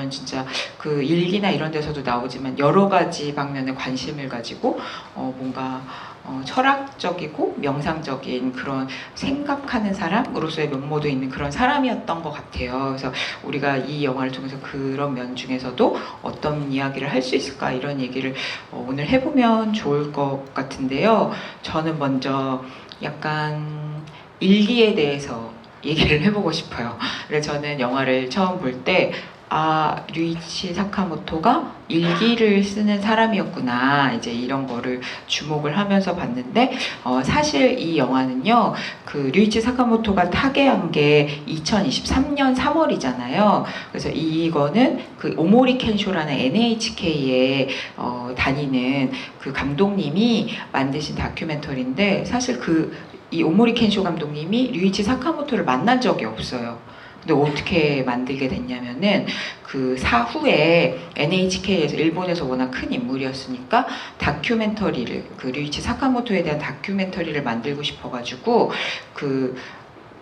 저는 진짜 그 일기나 이런 데서도 나오지만 여러 가지 방면에 관심을 가지고 뭔가 철학적이고 명상적인 그런 생각하는 사람으로서의 면모도 있는 그런 사람이었던 것 같아요. 그래서 우리가 이 영화를 통해서 그런 면 중에서도 어떤 이야기를 할 수 있을까 이런 얘기를 오늘 해보면 좋을 것 같은데요. 저는 먼저 약간 일기에 대해서 얘기를 해보고 싶어요. 그래서 저는 영화를 처음 볼 때 류이치 사카모토가 일기를 쓰는 사람이었구나 이제 이런 거를 주목을 하면서 봤는데 사실 이 영화는요 그 류이치 사카모토가 타계한 게 2023년 3월이잖아요. 그래서 이거는 그 오모리 켄쇼라는 NHK에 다니는 그 감독님이 만드신 다큐멘터리인데 사실 이 오모리 켄쇼 감독님이 류이치 사카모토를 만난 적이 없어요. 근데 어떻게 만들게 됐냐면은 그 사후에 NHK에서 일본에서 워낙 큰 인물이었으니까 다큐멘터리를 그 류이치 사카모토에 대한 다큐멘터리를 만들고 싶어가지고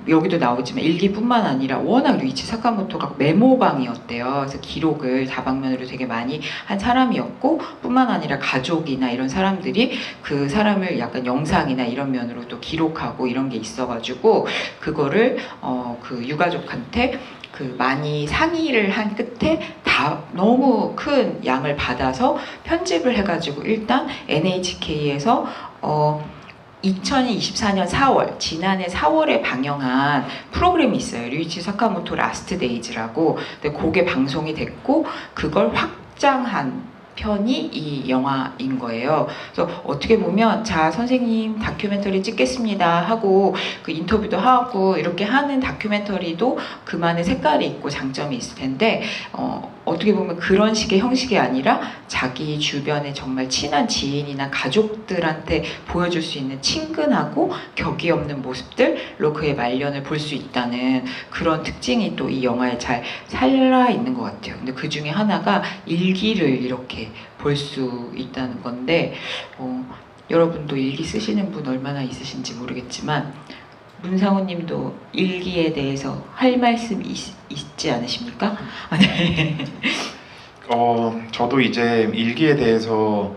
여기도 나오지만 일기뿐만 아니라 워낙 류이치 사카모토가 메모방이었대요. 그래서 기록을 다방면으로 되게 많이 한 사람이었고 뿐만 아니라 가족이나 이런 사람들이 그 사람을 약간 영상이나 이런 면으로 또 기록하고 이런 게 있어가지고 그거를 그 유가족한테 많이 상의를 한 끝에 다 너무 큰 양을 받아서 편집을 해가지고 일단 NHK에서 2024년 4월, 지난해 4월에 방영한 프로그램이 있어요. 류이치 사카모토 라스트 데이즈라고. 근데 그게 방송이 됐고 그걸 확장한 편이 이 영화인 거예요. 그래서 어떻게 보면 자 선생님 다큐멘터리 찍겠습니다 하고 그 인터뷰도 하고 이렇게 하는 다큐멘터리도 그만의 색깔이 있고 장점이 있을 텐데 어떻게 보면 그런 식의 형식이 아니라 자기 주변에 정말 친한 지인이나 가족들한테 보여줄 수 있는 친근하고 격이 없는 모습들로 그의 말년을 볼 수 있다는 그런 특징이 또 이 영화에 잘 살아있는 것 같아요. 근데 그 중에 하나가 일기를 이렇게 볼 수 있다는 건데 여러분도 일기 쓰시는 분 얼마나 있으신지 모르겠지만 문상우 님도 일기에 대해서 할 말씀 있지 않으십니까? 네. 저도 이제 일기에 대해서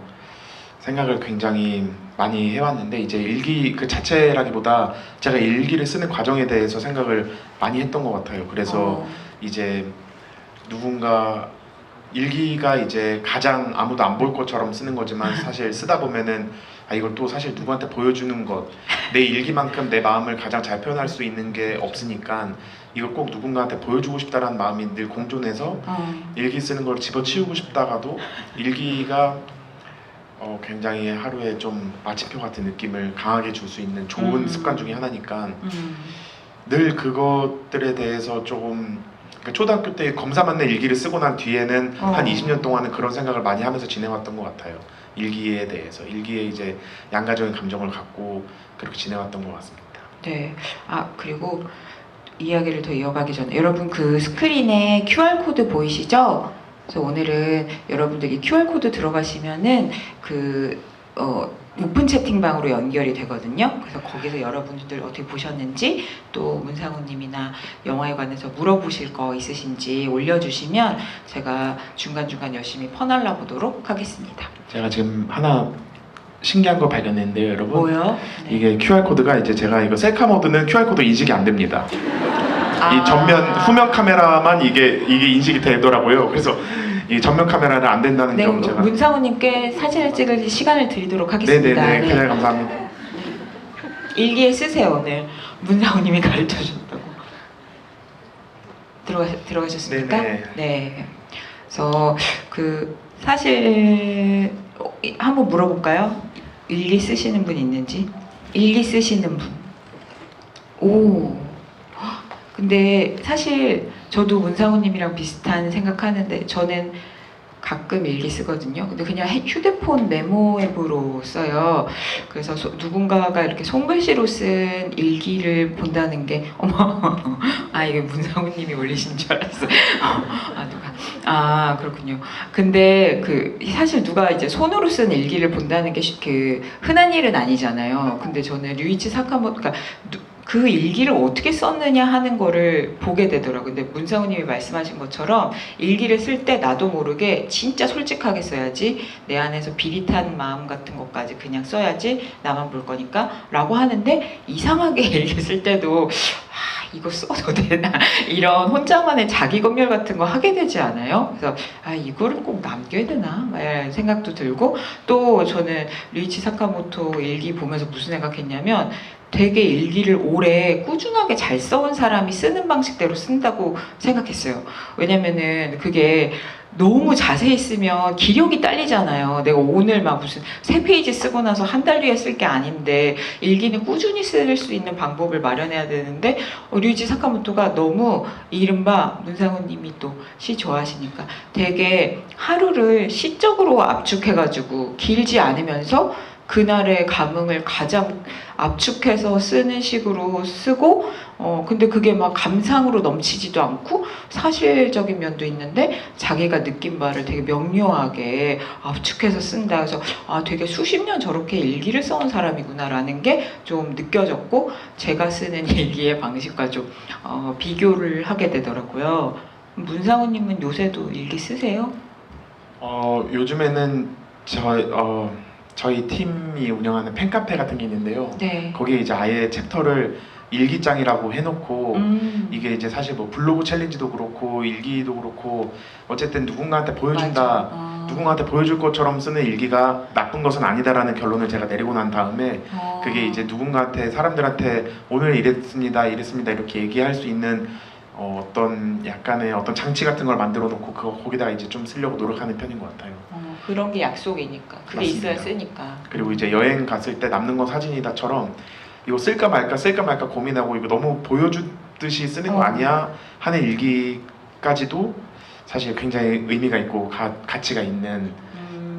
생각을 굉장히 많이 해왔는데 이제 일기 그 자체라기보다 제가 일기를 쓰는 과정에 대해서 생각을 많이 했던 것 같아요. 그래서 이제 누군가 일기가 이제 가장 아무도 안 볼 것처럼 쓰는 거지만 사실 쓰다 보면은 이걸 또 사실 누구한테 보여주는 것, 내 일기만큼 내 마음을 가장 잘 표현할 수 있는 게 없으니까 이걸 꼭 누군가한테 보여주고 싶다라는 마음이 늘 공존해서 일기 쓰는 걸 집어치우고 싶다가도 일기가 굉장히 하루에 좀 마침표 같은 느낌을 강하게 줄 수 있는 좋은 습관 중에 하나니까 늘 그것들에 대해서 조금 초등학교 때 검사 맞는 일기를 쓰고 난 뒤에는 한 20년 동안은 그런 생각을 많이 하면서 지내왔던 것 같아요. 일기에 대해서 일기에 이제 양가적인 감정을 갖고 그렇게 지내왔던 것 같습니다. 네. 그리고 이야기를 더 이어가기 전에 여러분 그 스크린에 QR코드 보이시죠? 그래서 오늘은 여러분들이 QR코드 들어가시면은 오픈 채팅방으로 연결이 되거든요. 그래서 거기서 여러분들 어떻게 보셨는지 또 문상우님이나 영화에 관해서 물어보실 거 있으신지 올려주시면 제가 중간중간 열심히 퍼날라 보도록 하겠습니다. 제가 지금 하나 신기한 거 발견했는데요, 여러분. 뭐요? 네. 이게 QR코드가 이제 제가 이거 셀카 모드는 QR코드 인식이 안 됩니다. 이 전면 후면 카메라만 이게 인식이 되더라고요. 그래서 이 전면 카메라는 안 된다는 네, 점 제가 문상우님께 사진을 찍을 시간을 드리도록 하겠습니다. 네네네, 네. 감사합니다. 일기에 쓰세요 오늘. 문상우님이 가르쳐줬다고. 들어가셨습니까? 네네. 네. 그래서 사실 한번 물어볼까요? 일기 쓰시는 분 있는지? 일기 쓰시는 분. 근데 사실 저도 문상우님이랑 비슷한 생각하는데 저는 가끔 일기 쓰거든요. 근데 그냥 휴대폰 메모 앱으로 써요. 그래서 누군가가 이렇게 손글씨로 쓴 일기를 본다는 게 이게 문상우님이 올리신 줄 알았어요. 그렇군요. 근데 사실 누가 이제 손으로 쓴 일기를 본다는 게 흔한 일은 아니잖아요. 근데 저는 류이치 사카모토가 그 일기를 어떻게 썼느냐 하는 거를 보게 되더라고요. 근데 문상우님이 말씀하신 것처럼 일기를 쓸 때 나도 모르게 진짜 솔직하게 써야지, 내 안에서 비릿한 마음 같은 것까지 그냥 써야지, 나만 볼 거니까 라고 하는데, 이상하게 일기 쓸 때도 이거 써도 되나 이런 혼자만의 자기 검열 같은 거 하게 되지 않아요? 그래서 이거를 꼭 남겨야 되나 이런 생각도 들고, 또 저는 류이치 사카모토 일기 보면서 무슨 생각했냐면, 되게 일기를 오래 꾸준하게 잘 써온 사람이 쓰는 방식대로 쓴다고 생각했어요. 왜냐면은 그게 너무 자세히 쓰면 기력이 딸리잖아요. 내가 오늘 막 무슨 3페이지 쓰고 나서 한 달 뒤에 쓸 게 아닌데, 일기는 꾸준히 쓸 수 있는 방법을 마련해야 되는데, 류이치 사카모토가 너무, 이른바 문상훈 님이 또 시 좋아하시니까 되게 하루를 시적으로 압축해가지고 길지 않으면서 그날의 감흥을 가장 압축해서 쓰는 식으로 쓰고, 근데 그게 막 감상으로 넘치지도 않고 사실적인 면도 있는데 자기가 느낀 바를 되게 명료하게 압축해서 쓴다. 그래서 되게 수십 년 저렇게 일기를 써온 사람이구나라는 게 좀 느껴졌고, 제가 쓰는 일기의 방식과 좀 비교를 하게 되더라고요. 문상우님은 요새도 일기 쓰세요? 요즘에는 저희 팀이 운영하는 팬카페 같은 게 있는데요. 네. 거기에 이제 아예 챕터를 일기장이라고 해놓고, 이게 이제 사실 뭐 블로그 챌린지도 그렇고 일기도 그렇고 어쨌든 누군가한테 보여준다, 누군가한테 보여줄 것처럼 쓰는 일기가 나쁜 것은 아니다라는 결론을 제가 내리고 난 다음에, 그게 이제 누군가한테, 사람들한테 오늘 이랬습니다 이렇게 얘기할 수 있는 어떤 약간의 어떤 장치 같은 걸 만들어 놓고 거기다가 이제 좀 쓰려고 노력하는 편인 것 같아요. 그런 게 약속이니까, 그게 맞습니다. 있어야 쓰니까. 그리고 이제 여행 갔을 때 남는 건 사진이다처럼 이거 쓸까 말까 고민하고, 이거 너무 보여주듯이 쓰는 거 아니야 하는 일기까지도 사실 굉장히 의미가 있고 가치가 있는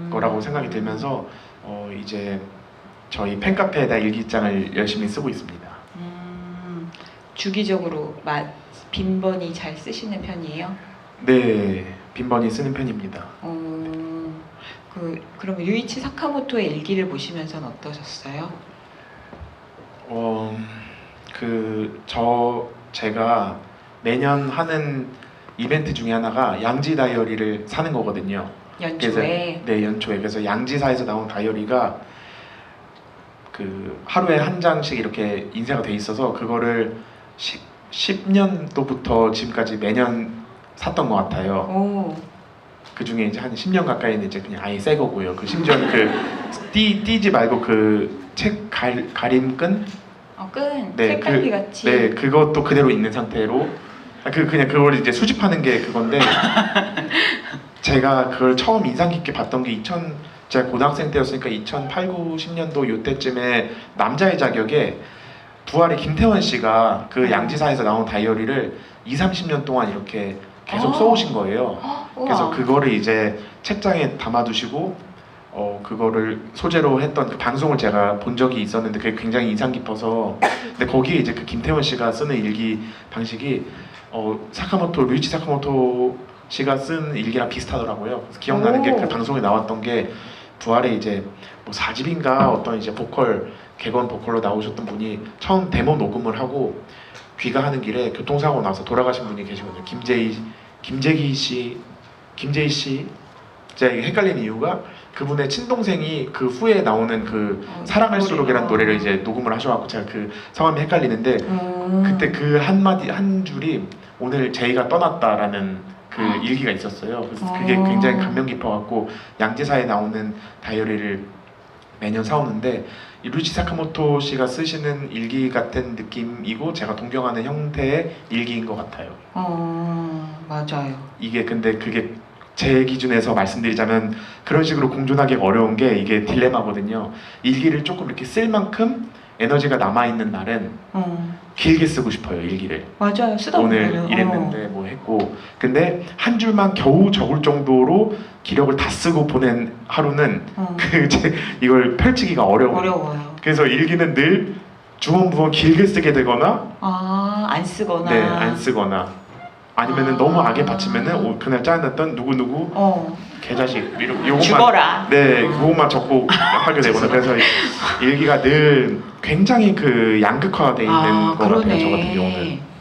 거라고 생각이 들면서 이제 저희 팬카페에다 일기장을 열심히 쓰고 있습니다. 주기적으로 빈번히 잘 쓰시는 편이에요? 네, 빈번히 쓰는 편입니다. 그럼 류이치 사카모토의 일기를 보시면서는 어떠셨어요? 제가 매년 하는 이벤트 중에 하나가 양지 다이어리를 사는 거거든요. 연초에? 네, 연초에. 그래서 양지사에서 나온 다이어리가 하루에 한 장씩 이렇게 인쇄가 돼 있어서, 그거를 10년도부터 지금까지 매년 샀던 것 같아요. 그 중에 이제 한 10년 가까이는 이제 그냥 아예 새 거고요. 심지어는 띄지 말고 책 가림끈? 끈? 네, 책갈피 같이? 네, 그것도 그대로 있는 상태로 그냥 그걸 이제 수집하는 게 그건데, 제가 그걸 처음 인상 깊게 봤던 게 제가 고등학생 때였으니까 2008, 9, 10년도 요때쯤에 남자의 자격에 부활의 김태원 씨가 양지사에서 나온 다이어리를 20-30년 동안 이렇게 계속 써오신 거예요. 그래서 그거를 이제 책장에 담아두시고 그거를 소재로 했던 그 방송을 제가 본 적이 있었는데, 그게 굉장히 인상 깊어서. 근데 거기에 이제 김태원 씨가 쓰는 일기 방식이 류이치 사카모토 씨가 쓴 일기랑 비슷하더라고요. 그래서 기억나는 게 그 방송에 나왔던 게, 부활에 이제 뭐 4집인가 어떤 이제 객원 보컬로 나오셨던 분이 처음 데모 녹음을 하고 귀가하는 길에 교통사고 나서 돌아가신 분이 계시거든요. 김재기 씨. 제가 이게 헷갈리는 이유가, 그분의 친동생이 그 후에 나오는 사랑할수록이라는 노래를 이제 녹음을 하셔갖고 제가 그 성함이 헷갈리는데, 그때 그 한 줄이 오늘 제이가 떠났다라는 일기가 있었어요. 그래서 그게 굉장히 감명 깊어갖고 양지사에 나오는 다이어리를 매년 사오는데, 류이치 사카모토 씨가 쓰시는 일기 같은 느낌이고 제가 동경하는 형태의 일기인 것 같아요. 맞아요. 근데 그게 제 기준에서 말씀드리자면 그런 식으로 공존하기 어려운 게 이게 딜레마거든요. 일기를 조금 이렇게 쓸 만큼 에너지가 남아있는 날은 길게 쓰고 싶어요, 일기를. 맞아요. 쓰다 오늘 보면은, 이랬는데 뭐 했고. 근데 한 줄만 겨우 적을 정도로 기력을 다 쓰고 보낸 하루는 이걸 펼치기가 어려워요. 그래서 일기는 늘 주원부원 길게 쓰게 되거나, 안 쓰거나. 네, 안 쓰거나, 아니면은 너무 악에 받치면은 그날 짜놨던 누구누구 개자식 요것만 죽어라. 네 그것만 적고 하게 되거든요. 그래서 일기가 늘 굉장히 그 양극화돼 있는 것 같아요. 저 같은 경우는.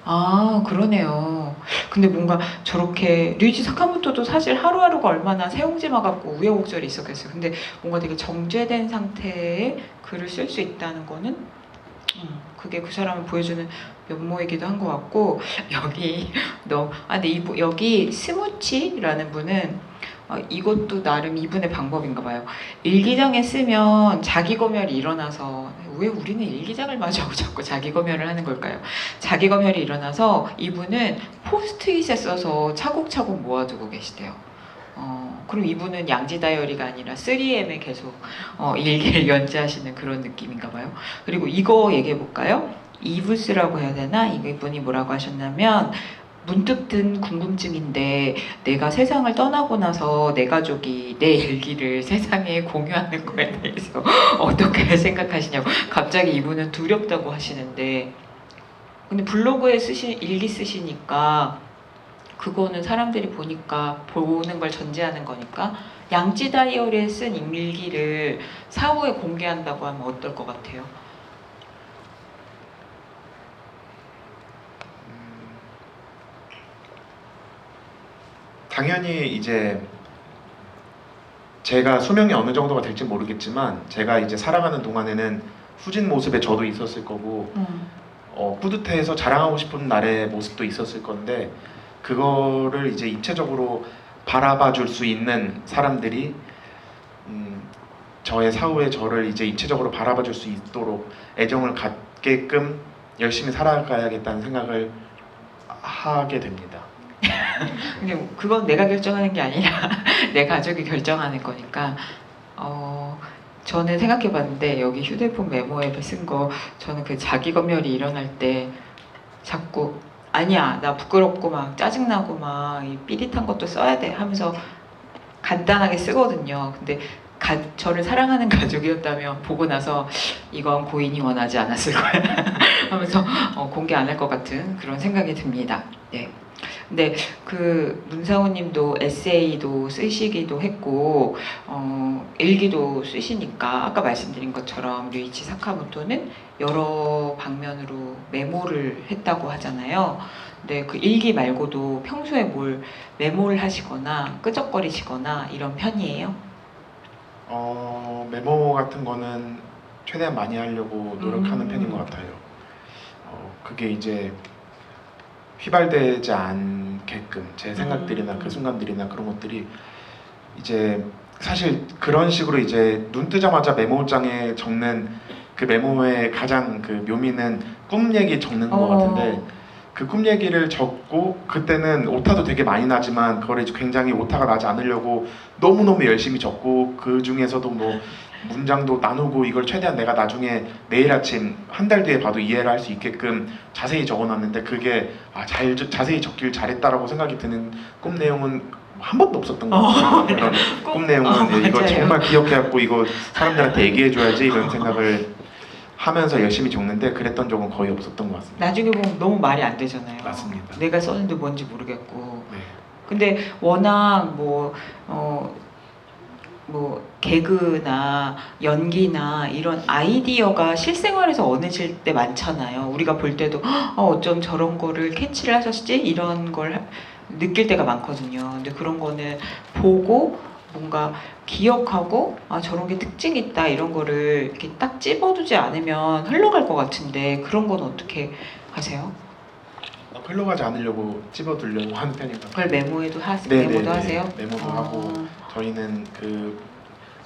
아, 그러네요. 근데 뭔가 저렇게 류이치 사카모토도 사실 하루하루가 얼마나 새옹지마 같고 우여곡절이 있었겠어요. 근데 뭔가 되게 정제된 상태의 글을 쓸 수 있다는 거는 그게 그 사람을 보여주는 면모이기도 한 것 같고 여기 근데 여기 스무치라는 분은 이것도 나름 이분의 방법인가 봐요. 일기장에 쓰면 자기 검열이 일어나서 왜 우리는 일기장을 마주하고 자꾸 자기 검열을 하는 걸까요? 자기 검열이 일어나서 이분은 포스트잇에 써서 차곡차곡 모아두고 계시대요. 그럼 이분은 양지 다이어리가 아니라 3M에 계속 일기를 연재하시는 그런 느낌인가 봐요. 그리고 이거 얘기해 볼까요? 이브스라고 해야 되나? 이분이 뭐라고 하셨냐면 문득 든 궁금증인데 내가 세상을 떠나고 나서 내 가족이 내 일기를 세상에 공유하는 거에 대해서 어떻게 생각하시냐고 갑자기 이분은 두렵다고 하시는데 근데 블로그에 일기 쓰시니까 그거는 사람들이 보니까 보는 걸 전제하는 거니까 양지 다이어리에 쓴 일기를 사후에 공개한다고 하면 어떨 것 같아요? 당연히 이제 제가 수명이 어느 정도가 될지 모르겠지만 제가 이제 살아가는 동안에는 후진 모습에 저도 있었을 거고 뿌듯해서 자랑하고 싶은 날의 모습도 있었을 건데 그거를 이제 입체적으로 바라봐 줄 수 있는 사람들이 저의 사후에 저를 이제 입체적으로 바라봐 줄 수 있도록 애정을 갖게끔 열심히 살아가야겠다는 생각을 하게 됩니다. 근데 그건 내가 결정하는 게 아니라 내 가족이 결정하는 거니까 저는 생각해봤는데 여기 휴대폰 메모 앱에 쓴 거 저는 그 자기 검열이 일어날 때 자꾸 아니야 나 부끄럽고 막 짜증나고 막 이 삐릿한 것도 써야 돼 하면서 간단하게 쓰거든요. 근데 저를 사랑하는 가족이었다면 보고 나서 이건 고인이 원하지 않았을 거야 하면서 공개 안 할 것 같은 그런 생각이 듭니다. 네. 근데 그 문상우님도 에세이도 쓰시기도 했고 일기도 쓰시니까 아까 말씀드린 것처럼 류이치 사카모토는 여러 방면으로 메모를 했다고 하잖아요. 근데 그 일기 말고도 평소에 뭘 메모를 하시거나 끄적거리시거나 이런 편이에요? 메모 같은 거는 최대한 많이 하려고 노력하는 편인 것 같아요. 그게 이제 휘발되지 않게끔 제 생각들이나 그 순간들이나 그런 것들이 이제 사실 그런 식으로 이제 눈 뜨자마자 메모장에 적는 그 메모의 가장 그 묘미는 꿈 얘기 적는 것 같은데 그 꿈 얘기를 적고 그때는 오타도 되게 많이 나지만 그걸 이제 굉장히 오타가 나지 않으려고 너무너무 열심히 적고 그 중에서도 뭐 문장도 나누고 이걸 최대한 내가 나중에 내일 아침 한 달 뒤에 봐도 이해를 할 수 있게끔 자세히 적어놨는데 그게 자세히 적길 잘했다라고 생각이 드는 꿈 내용은 한 번도 없었던 것 같아요. 그런 꿈 내용은 이거 맞아요. 정말 기억해갖고 이거 사람들한테 얘기해줘야지 이런 생각을 하면서 열심히 적는데 그랬던 적은 거의 없었던 것 같습니다. 나중에 보면 너무 말이 안 되잖아요. 맞습니다. 내가 썼는데 뭔지 모르겠고. 네. 근데 워낙 뭐 개그나 연기나 이런 아이디어가 실생활에서 어느질 때 많잖아요. 우리가 볼 때도 어쩜 저런 거를 캐치를 하셨지? 이런 걸 느낄 때가 많거든요. 근데 그런 거는 보고 뭔가 기억하고 저런 게 특징이 있다 이런 거를 이렇게 딱 찝어두지 않으면 흘러갈 것 같은데 그런 건 어떻게 하세요? 흘러가지 않으려고 찝어두려고 하는 편입니다. 그걸 메모도 네네네. 하세요? 메모도 하고 저희는 그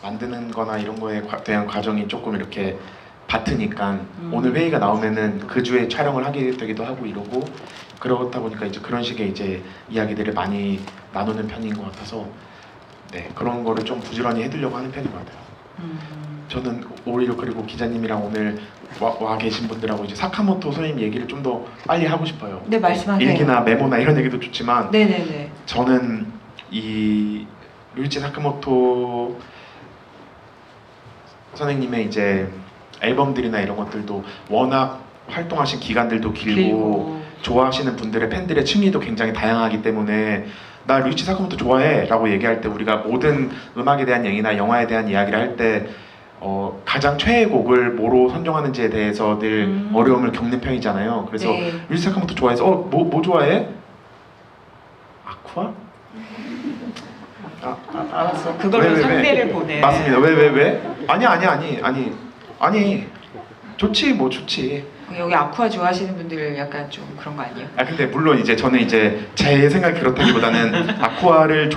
만드는 거나 이런 거에 대한 과정이 조금 이렇게 바트니까 오늘 회의가 나오면은 그 주에 촬영을 하게 되기도 하고 이러고 그렇다 보니까 이제 그런 식의 이제 이야기들을 많이 나누는 편인 것 같아서 네 그런 거를 좀 부지런히 해두려고 하는 편인 것 같아요. 저는 오히려 그리고 기자님이랑 오늘 와 계신 분들하고 이제 사카모토 선생님 얘기를 좀 더 빨리 하고 싶어요. 네, 말씀하세요. 일기나 메모나 이런 얘기도 좋지만 네네네. 저는 이 류이치 사카모토 선생님의 이제 앨범들이나 이런 것들도 워낙 활동하신 기간들도 길고 좋아하시는 분들의 팬들의 층위도 굉장히 다양하기 때문에 나 류이치 사카모토 좋아해라고 얘기할 때 우리가 모든 음악에 대한 얘기나 영화에 대한 이야기를 할 때 가장 최애 곡을 뭐로 선정하는지에 대해서 늘 어려움을 겪는 편이잖아요. 그래서 네. 류이치 사카모토 좋아해서 뭐 좋아해? 아쿠아? 알았어. 그걸로 왜? 상대를 보내. 맞습니다. 왜? 아니. 좋지 뭐 좋지. 여기 아쿠아 좋아하시는 분들 약간 좀 그런 거 아니에요? 근데 물론 이제 저는 이제 제 생각이 그렇다기보다는 아쿠아를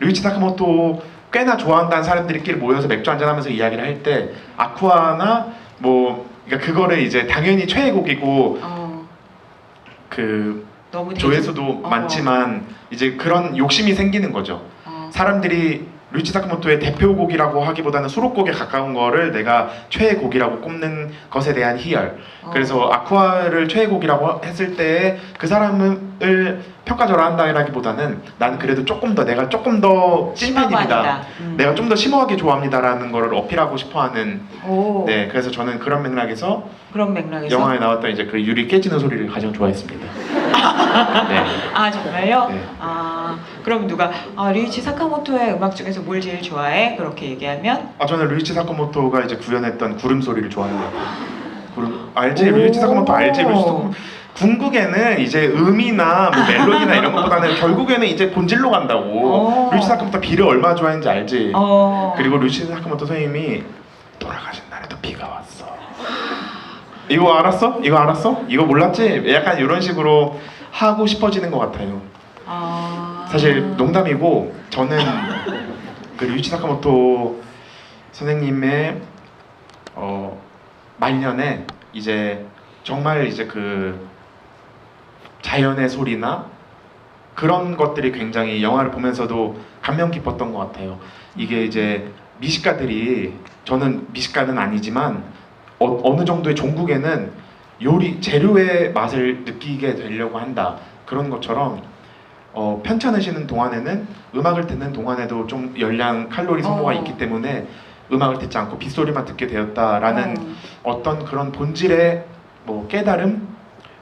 류이치 사카모토 꽤나 좋아한다는 사람들끼리 모여서 맥주 한잔 하면서 이야기를 할 때 아쿠아나 뭐 그러니까 그거를 이제 당연히 최애곡이고 그 너무 조회수도 많지만 이제 그런 욕심이 생기는 거죠. 사람들이 류이치 사카모토의 대표곡이라고 하기보다는 수록곡에 가까운 거를 내가 최애곡이라고 꼽는 것에 대한 희열. 그래서 아쿠아를 최애곡이라고 했을 때 그 사람을 평가절하한다라기보다는 나는 그래도 내가 조금 더 찐팬입니다. 내가 좀 더 심오하게 좋아합니다라는 거를 어필하고 싶어하는. 네, 그래서 저는 그런 맥락에서 영화에 나왔던 이제 그 유리 깨지는 소리를 가장 좋아했습니다. 네. 아 정말요? 네. 그럼 누가 류이치 사카모토의 음악 중에서 뭘 제일 좋아해? 그렇게 얘기하면 저는 류이치 사카모토가 이제 구현했던 구름 소리를 좋아합니다. 알지? 류이치 사카모토 알지? 류이치 사카모토. 궁극에는 이제 음이나 뭐 멜로디나 이런 것보다는 결국에는 이제 본질로 간다고. 류이치 사카모토 비를 얼마나 좋아했는지 알지? 그리고 류이치 사카모토 선생님이 돌아가신 날에도 비가 왔어. 이거 알았어? 이거 몰랐지? 약간 이런 식으로 하고 싶어지는 것 같아요. 사실 농담이고 저는 그 류이치 사카모토 선생님의 말년에 이제 정말 이제 그 자연의 소리나 그런 것들이 굉장히 영화를 보면서도 감명 깊었던 것 같아요. 이게 이제 미식가들이 저는 미식가는 아니지만 어느 정도의 종국에는 재료의 맛을 느끼게 되려고 한다. 그런 것처럼 편찮으시는 동안에는 음악을 듣는 동안에도 좀 열량 칼로리 소모가 있기 때문에 음악을 듣지 않고 빗소리만 듣게 되었다라는 어떤 그런 본질의 뭐 깨달음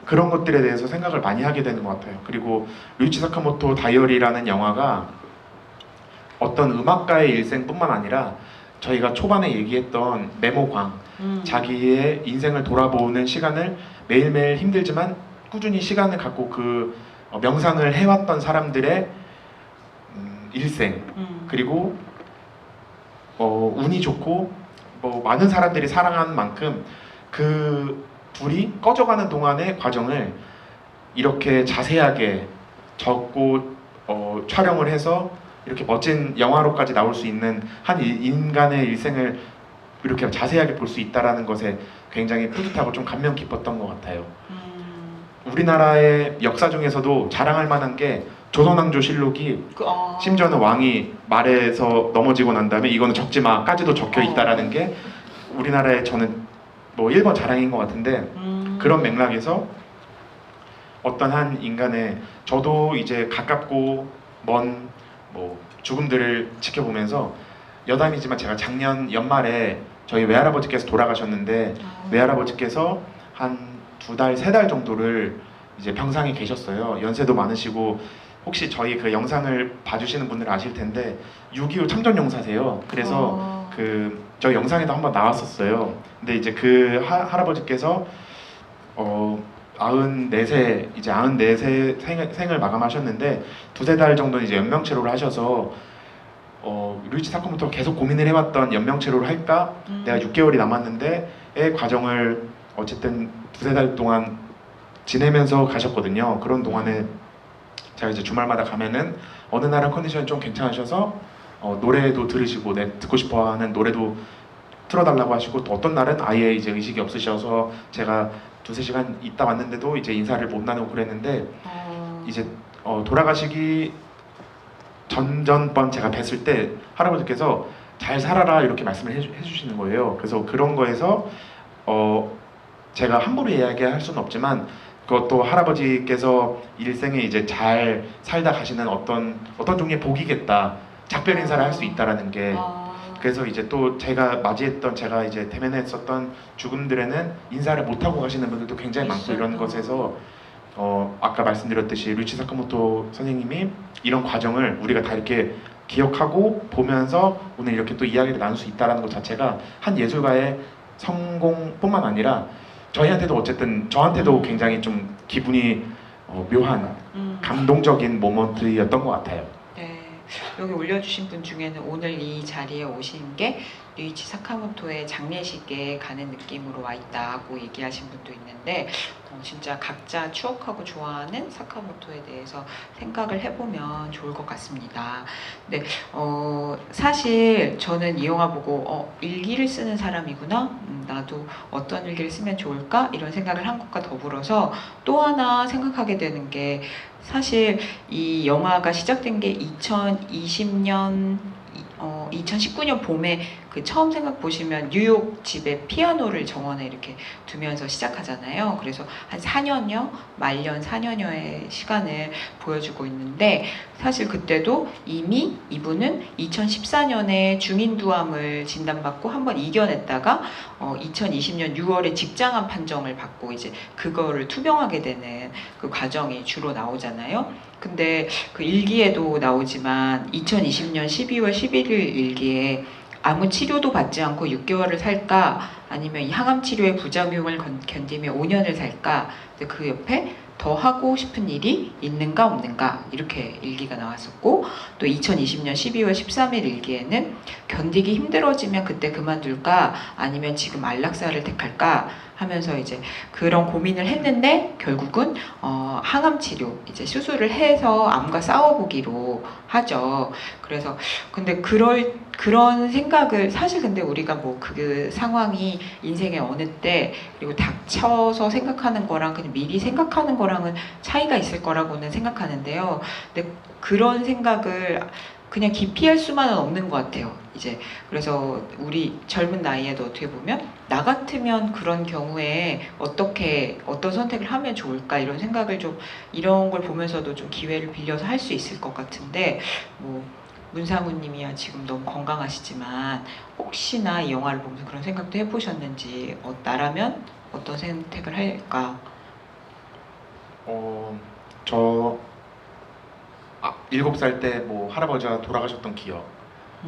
그런 것들에 대해서 생각을 많이 하게 되는 것 같아요. 그리고 류이치 사카모토 다이어리라는 영화가 어떤 음악가의 일생뿐만 아니라 저희가 초반에 얘기했던 메모광 자기의 인생을 돌아보는 시간을 매일매일 힘들지만 꾸준히 시간을 갖고 그 명상을 해왔던 사람들의 일생 그리고 운이 좋고 뭐 많은 사람들이 사랑한 만큼 그 둘이 꺼져가는 동안의 과정을 이렇게 자세하게 적고 촬영을 해서 이렇게 멋진 영화로까지 나올 수 있는 한 인간의 일생을 이렇게 자세하게 볼 수 있다라는 것에 굉장히 뿌듯하고 좀 감명 깊었던 것 같아요. 우리나라의 역사 중에서도 자랑할 만한 게 조선왕조실록이 심지어는 왕이 말에서 넘어지고 난 다음에 이거는 적지 마까지도 적혀 있다라는 게 우리나라의 저는 뭐 1번 자랑인 것 같은데 그런 맥락에서 어떤 한 인간의 저도 이제 가깝고 먼 뭐 죽음들을 지켜보면서 여담이지만 제가 작년 연말에 저희 외할아버지께서 돌아가셨는데 외할아버지께서 한 2달, 3달 정도를 이제 병상에 계셨어요. 연세도 많으시고 혹시 저희 그 영상을 봐주시는 분들은 아실 텐데 6.25 참전용사세요. 그래서 저 영상에도 한번 나왔었어요. 근데 이제 그 할아버지께서 94세 이제 94세 생을 마감하셨는데 2-3달 정도는 이제 연명치료를 하셔서 류이치 사카모토가 계속 고민을 해왔던 연명치료를 할까? 내가 6개월이 남았는데의 과정을 어쨌든 2-3달 동안 지내면서 가셨거든요. 그런 동안에 제가 이제 주말마다 가면은 어느 날은 컨디션이 좀 괜찮으셔서 노래도 들으시고 듣고 싶어하는 노래도 틀어달라고 하시고 또 어떤 날은 아예 이제 의식이 없으셔서 제가 2-3시간 있다 왔는데도 이제 인사를 못 나누고 그랬는데 이제 돌아가시기 전번 제가 뵀을 때 할아버지께서 잘 살아라 이렇게 말씀을 해주시는 거예요. 그래서 그런 거에서 제가 함부로 이야기할 수는 없지만 그것도 할아버지께서 일생에 이제 잘 살다 가시는 어떤 종류의 복이겠다. 작별 인사를 할 수 있다라는 게 그래서 이제 또 제가 이제 대면했었던 죽음들에는 인사를 못 하고 가시는 분들도 굉장히 많고 이런 것에서 아까 말씀드렸듯이 류이치 사카모토 선생님이 이런 과정을 우리가 다 이렇게 기억하고 보면서 오늘 이렇게 또 이야기를 나눌 수 있다는 것 자체가 한 예술가의 성공뿐만 아니라 저희한테도 어쨌든 저한테도 굉장히 좀 기분이 묘한 감동적인 모먼트였던 것 같아요. 네, 여기 올려주신 분 중에는 오늘 이 자리에 오신 게 류이치 사카모토의 장례식에 가는 느낌으로 와 있다고 얘기하신 분도 있는데 진짜 각자 추억하고 좋아하는 사카모토에 대해서 생각을 해보면 좋을 것 같습니다. 네, 사실 저는 이 영화 보고 일기를 쓰는 사람이구나, 나도 어떤 일기를 쓰면 좋을까 이런 생각을 한 것과 더불어서 또 하나 생각하게 되는 게 사실 이 영화가 시작된 게 2020년 2019년 봄에 그 처음 생각 보시면 뉴욕 집에 피아노를 정원에 이렇게 두면서 시작하잖아요. 그래서 한 4년여, 말년 4년여의 시간을 보여주고 있는데 사실 그때도 이미 이분은 2014년에 중인두암을 진단받고 한번 이겨냈다가 2020년 6월에 직장암 판정을 받고 이제 그거를 투병하게 되는 그 과정이 주로 나오잖아요. 근데 그 일기에도 나오지만 2020년 12월 11일 일기에 아무 치료도 받지 않고 6개월을 살까 아니면 이 항암 치료의 부작용을 견디며 5년을 살까, 그 옆에 더 하고 싶은 일이 있는가 없는가 이렇게 일기가 나왔었고, 또 2020년 12월 13일 일기에는 견디기 힘들어지면 그때 그만둘까 아니면 지금 안락사를 택할까 하면서 이제 그런 고민을 했는데 결국은 항암 치료 이제 수술을 해서 암과 싸워보기로 하죠. 그래서 근데 그런 생각을 사실 근데 우리가 뭐 그 상황이 인생의 어느 때 그리고 닥쳐서 생각하는 거랑 그냥 미리 생각하는 거랑은 차이가 있을 거라고는 생각하는데요. 근데 그런 생각을 그냥 기피할 수만은 없는 것 같아요. 이제 그래서 우리 젊은 나이에도 어떻게 보면 나 같으면 그런 경우에 어떤 선택을 하면 좋을까 이런 생각을 좀 이런 걸 보면서도 좀 기회를 빌려서 할 수 있을 것 같은데 뭐 문상우님이야 지금 너무 건강하시지만 혹시나 이 영화를 보면서 그런 생각도 해보셨는지 나라면 어떤 선택을 할까? 저 7살 때 뭐 할아버지가 돌아가셨던 기억,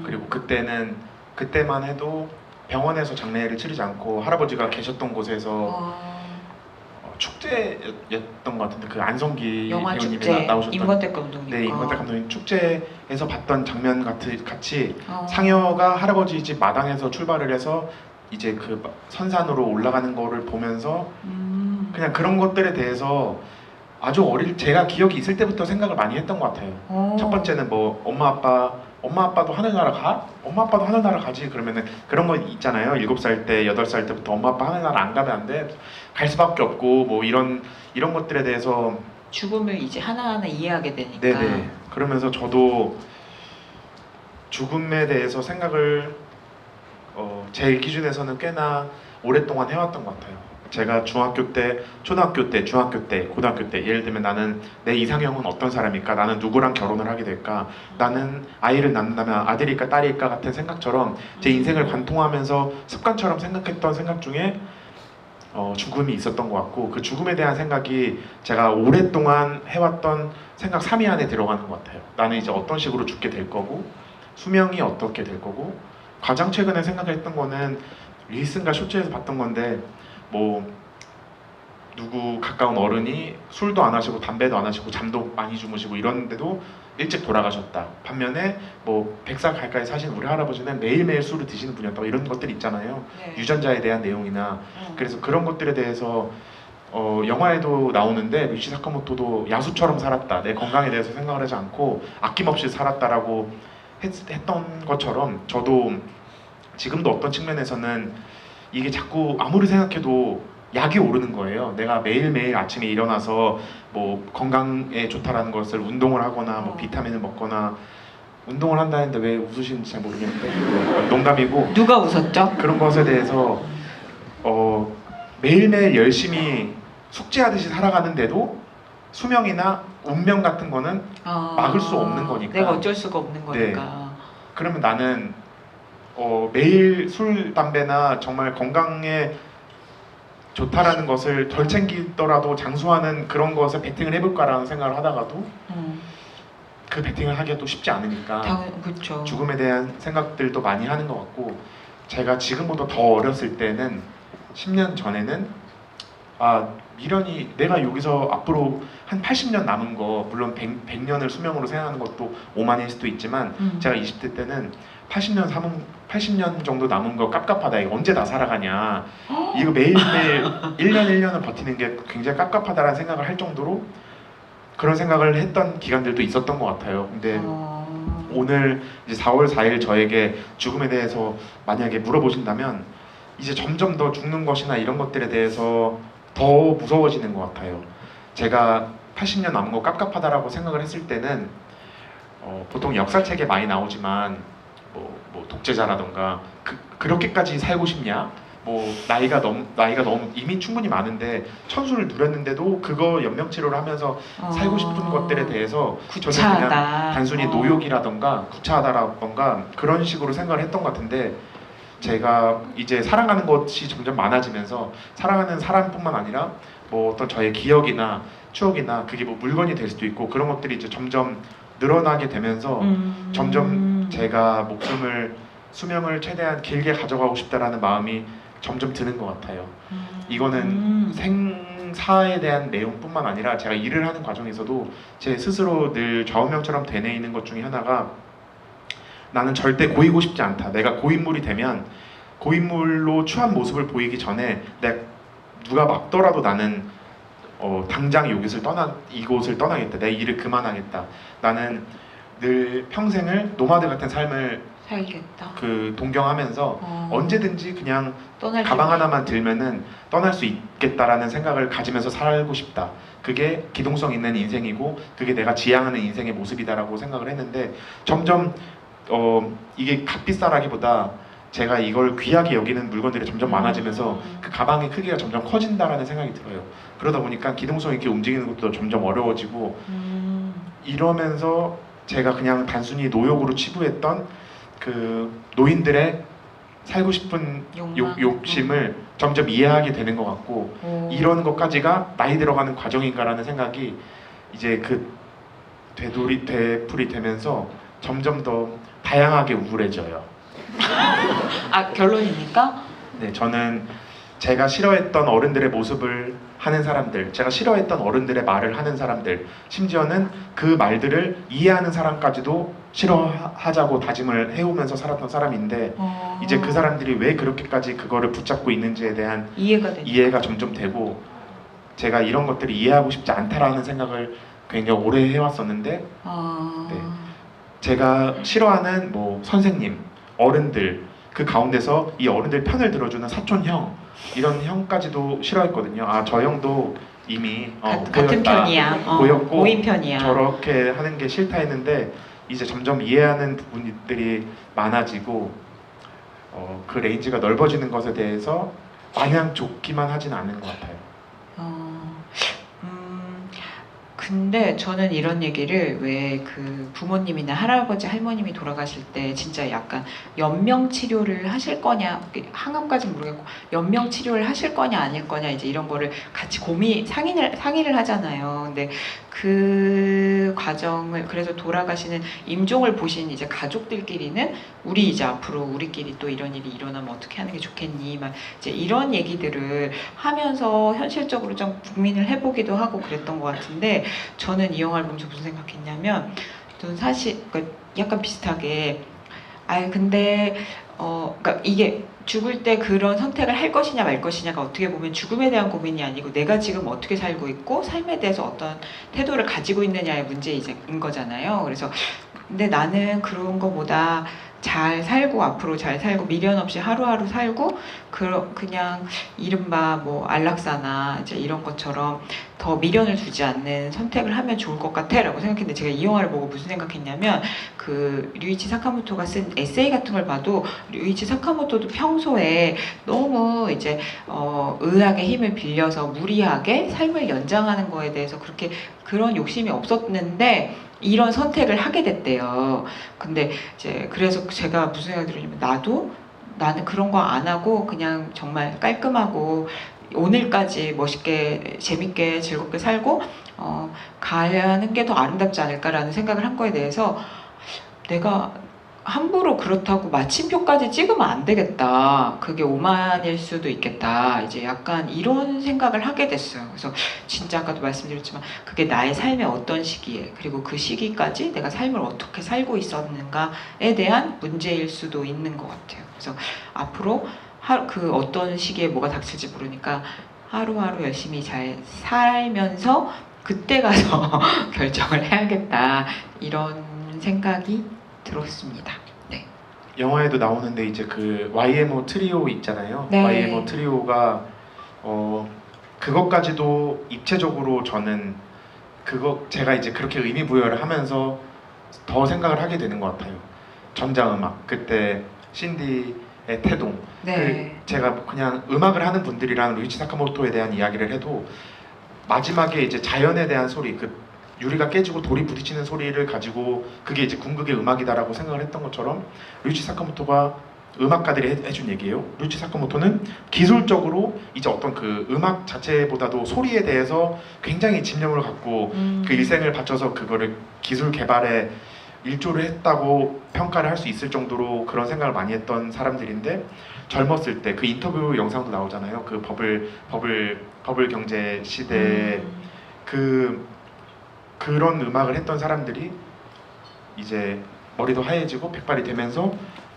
그리고 그때만 해도 병원에서 장례를 치르지 않고 할아버지가 계셨던 곳에서 축제였던 것 같은데 그 안성기 영화 배우님이 축제 나오셨던 임권택 감독님. 네, 임권택 감독님 축제에서 봤던 장면 같이 어. 상여가 할아버지 집 마당에서 출발을 해서 이제 그 선산으로 올라가는 거를 보면서 그냥 그런 것들에 대해서 아주 제가 기억이 있을 때부터 생각을 많이 했던 것 같아요. 첫 번째는 뭐 엄마 아빠도 하늘나라 가? 엄마 아빠도 하늘나라 가지. 그러면은 그런 거 있잖아요. 7살 때, 8살 때부터 엄마 아빠 하늘나라 안 가면 안 돼. 갈 수밖에 없고 뭐 이런 것들에 대해서 죽음을 이제 하나하나 이해하게 되니까. 네네. 그러면서 저도 죽음에 대해서 생각을 제 기준에서는 꽤나 오랫동안 해왔던 것 같아요. 제가 중학교 때, 초등학교 때, 중학교 때, 고등학교 때 예를 들면 나는 내 이상형은 어떤 사람일까? 나는 누구랑 결혼을 하게 될까? 나는 아이를 낳는다면 아들일까 딸일까? 같은 생각처럼 제 인생을 관통하면서 습관처럼 생각했던 생각 중에 죽음이 있었던 것 같고 그 죽음에 대한 생각이 제가 오랫동안 해왔던 생각 3위 안에 들어가는 것 같아요. 나는 이제 어떤 식으로 죽게 될 거고 수명이 어떻게 될 거고 가장 최근에 생각했던 거는 릴슨가 쇼츠에서 봤던 건데 뭐 누구 가까운 어른이 술도 안 하시고 담배도 안 하시고 잠도 많이 주무시고 이런데도 일찍 돌아가셨다. 반면에 뭐 100살 가까이 사신 우리 할아버지는 매일매일 술을 드시는 분이었다. 이런 것들 있잖아요. 네. 유전자에 대한 내용이나 그래서 그런 것들에 대해서 영화에도 나오는데 류이치 사카모토도 야수처럼 살았다. 내 건강에 대해서 생각을 하지 않고 아낌없이 살았다라고 했던 것처럼 저도 지금도 어떤 측면에서는 이게 자꾸 아무리 생각해도 약이 오르는 거예요. 내가 매일매일 아침에 일어나서 뭐 건강에 좋다라는 것을 운동을 하거나 뭐 비타민을 먹거나 운동을 한다는데 왜 웃으시는지 잘 모르겠는데 농담이고 누가 웃었죠? 그런 것에 대해서 매일매일 열심히 숙제하듯이 살아가는데도 수명이나 운명 같은 거는 막을 수 없는 거니까. 내가 어쩔 수가 없는 거니까. 그러면 나는 매일 술, 담배나 정말 건강에 좋다라는 것을 덜 챙기더라도 장수하는 그런 것에 베팅을 해볼까라는 생각을 하다가도 그 베팅을 하기가 또 쉽지 않으니까 그렇죠. 죽음에 대한 생각들도 많이 하는 것 같고, 제가 지금보다 더 어렸을 때는 10년 전에는 미련이 내가 여기서 앞으로 한 80년 남은 거, 물론 100년을 수명으로 생각하는 것도 오만일 수도 있지만 제가 20대 때는 80년 정도 남은 거 깝깝하다, 이거 언제 다 살아가냐, 이거 매일매일 1년 1년을 버티는 게 굉장히 깝깝하다라는 생각을 할 정도로 그런 생각을 했던 기간들도 있었던 것 같아요. 근데 오늘 이제 4월 4일 저에게 죽음에 대해서 만약에 물어보신다면 이제 점점 더 죽는 것이나 이런 것들에 대해서 더 무서워지는 것 같아요. 제가 80년 남은 거 깝깝하다라고 생각을 했을 때는 보통 역사책에 많이 나오지만 뭐 독재자라던가 그렇게까지 살고 싶냐? 뭐 나이가 너무 이미 충분히 많은데 천수를 누렸는데도 그거 연명치료를 하면서 살고 싶은 것들에 대해서 저는 그냥 단순히 노욕이라던가 구차하다라던가 그런 식으로 생각을 했던 것 같은데, 제가 이제 사랑하는 것이 점점 많아지면서 사랑하는 사람뿐만 아니라 뭐 어떤 저의 기억이나 추억이나 그게 뭐 물건이 될 수도 있고 그런 것들이 이제 점점 늘어나게 되면서 점점 제가 수명을 최대한 길게 가져가고 싶다라는 마음이 점점 드는 것 같아요. 이거는 생사에 대한 내용뿐만 아니라 제가 일을 하는 과정에서도 제 스스로 늘 좌우명처럼 되뇌이는 것 중에 하나가, 나는 절대 고이고 싶지 않다. 내가 고인물이 되면 고인물로 추한 모습을 보이기 전에 누가 막더라도 나는 당장 이곳을 떠나겠다. 내 일을 그만하겠다. 나는 늘 평생을 노마드 같은 삶을 살겠다. 동경하면서 언제든지 그냥 가방 하나만 들면은 떠날 수 있겠다라는 생각을 가지면서 살고 싶다. 그게 기동성 있는 인생이고 그게 내가 지향하는 인생의 모습이다라고 생각을 했는데, 점점 이게 값비싸라기보다 제가 이걸 귀하게 여기는 물건들이 점점 많아지면서 그 가방의 크기가 점점 커진다라는 생각이 들어요. 그러다 보니까 기동성 있게 움직이는 것도 점점 어려워지고, 이러면서 제가 그냥 단순히 노역으로 치부했던 그 노인들의 살고 싶은 욕심을 점점 이해하게 되는 것 같고, 이런 것까지가 나이 들어가는 과정인가라는 생각이 이제 되풀이 되면서 점점 더 다양하게 우울해져요. 결론입니까? 네, 저는 제가 싫어했던 어른들의 모습을 하는 사람들, 제가 싫어했던 어른들의 말을 하는 사람들, 심지어는 그 말들을 이해하는 사람까지도 싫어하자고 다짐을 해오면서 살았던 사람인데, 이제 그 사람들이 왜 그렇게까지 그거를 붙잡고 있는지에 대한 이해가 점점 되고, 제가 이런 것들을 이해하고 싶지 않다라는 생각을 굉장히 오래 해왔었는데, 네, 제가 싫어하는 뭐 선생님, 어른들, 그 가운데서 이 어른들 편을 들어주는 사촌 형, 이런 형까지도 싫어했거든요. 저 형도 이미 같은 편이야. 보였고 고인 편이야. 저렇게 하는 게 싫다 했는데, 이제 점점 이해하는 부분들이 많아지고 그 레인지가 넓어지는 것에 대해서 마냥 좋기만 하진 않은 것 같아요. 근데 저는 이런 얘기를 왜 그 부모님이나 할아버지 할머님이 돌아가실 때 진짜 약간 연명 치료를 하실 거냐, 항암까지는 모르겠고 연명 치료를 하실 거냐 아닐 거냐 이제 이런 거를 같이 상의를 하잖아요. 근데 그 과정을, 그래서 돌아가시는 임종을 보신 이제 가족들끼리는 우리 이제 앞으로 우리끼리 또 이런 일이 일어나면 어떻게 하는 게 좋겠니, 막 이제 이런 얘기들을 하면서 현실적으로 좀 고민을 해보기도 하고 그랬던 것 같은데, 저는 이 영화를 보면서 무슨 생각했냐면, 저는 사실 그러니까 약간 비슷하게 근데 그러니까 이게 죽을 때 그런 선택을 할 것이냐 말 것이냐가 어떻게 보면 죽음에 대한 고민이 아니고 내가 지금 어떻게 살고 있고 삶에 대해서 어떤 태도를 가지고 있느냐의 문제인 거잖아요. 그래서 근데 나는 그런 거보다 잘 살고 앞으로 잘 살고 미련 없이 하루하루 살고 그냥 이른바 뭐 안락사나 이제 이런 것처럼 더 미련을 두지 않는 선택을 하면 좋을 것 같아라고 생각했는데, 제가 이 영화를 보고 무슨 생각했냐면, 그 류이치 사카모토가 쓴 에세이 같은 걸 봐도 류이치 사카모토도 평소에 너무 이제 의학의 힘을 빌려서 무리하게 삶을 연장하는 거에 대해서 그런 욕심이 없었는데 이런 선택을 하게 됐대요. 근데 이제 그래서 제가 무슨 생각이 들었냐면, 나는 그런 거 안 하고 그냥 정말 깔끔하고 오늘까지 멋있게 재밌게 즐겁게 살고 가는 게 더 아름답지 않을까라는 생각을 한 거에 대해서 내가 함부로 그렇다고 마침표까지 찍으면 안 되겠다. 그게 오만일 수도 있겠다. 이제 약간 이런 생각을 하게 됐어요. 그래서 진짜 아까도 말씀드렸지만 그게 나의 삶의 어떤 시기에 그리고 그 시기까지 내가 삶을 어떻게 살고 있었는가에 대한 문제일 수도 있는 것 같아요. 그래서 앞으로 그 어떤 시기에 뭐가 닥칠지 모르니까 하루하루 열심히 잘 살면서 그때 가서 결정을 해야겠다. 이런 생각이 들었습니다. 네. 영화에도 나오는데 이제 그 YMO 트리오 있잖아요. 네. YMO 트리오가 그것까지도 입체적으로 저는 그거 제가 이제 그렇게 의미 부여를 하면서 더 생각을 하게 되는 것 같아요. 전자음악 그때 신디의 태동. 네. 제가 그냥 음악을 하는 분들이랑 루이치 사카모토에 대한 이야기를 해도 마지막에 이제 자연에 대한 소리, 그 유리가 깨지고 돌이 부딪히는 소리를 가지고 그게 이제 궁극의 음악이다라고 생각을 했던 것처럼 루이치 사카모토가 음악가들이 해준 얘기예요. 루이치 사카모토는 기술적으로 이제 어떤 그 음악 자체보다도 소리에 대해서 굉장히 집념을 갖고 그 일생을 바쳐서 그거를 기술 개발에 일조를 했다고 평가를 할 수 있을 정도로 그런 생각을 많이 했던 사람들인데 젊었을 때 그 인터뷰 영상도 나오잖아요. 그 버블 경제 시대에 그런 음악을 했던 사람들이 이제 머리도 하얘지고 백발이 되면서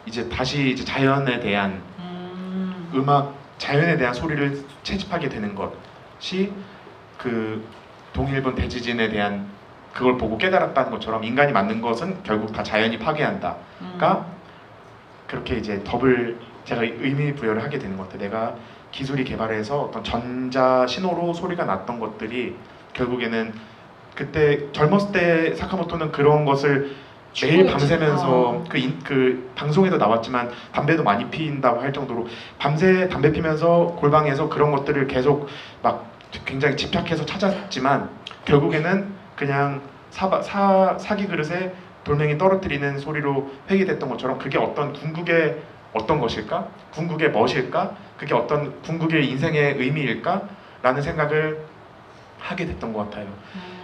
이제 다시 이제 자연에 대한 음악, 자연에 대한 소리를 채집하게 되는 것이 그 동일본 대지진에 대한 그걸 보고 깨달았다는 것처럼 인간이 만든 것은 결국 다 자연이 파괴한다가 그렇게 이제 제가 의미 부여를 하게 되는 것 같아요. 내가 기술이 개발해서 어떤 전자 신호로 소리가 났던 것들이 결국에는 그때 젊었을 때 사카모토는 그런 것을 매일 밤새면서 그 방송에도 나왔지만 담배도 많이 피인다고 할 정도로 밤새 담배 피면서 골방에서 그런 것들을 계속 막 굉장히 집착해서 찾았지만 결국에는 그냥 사기 그릇에 돌멩이 떨어뜨리는 소리로 회귀됐던 것처럼 그게 어떤 궁극의 어떤 것일까? 궁극의 멋일까? 그게 어떤 궁극의 인생의 의미일까? 라는 생각을 하게 됐던 것 같아요.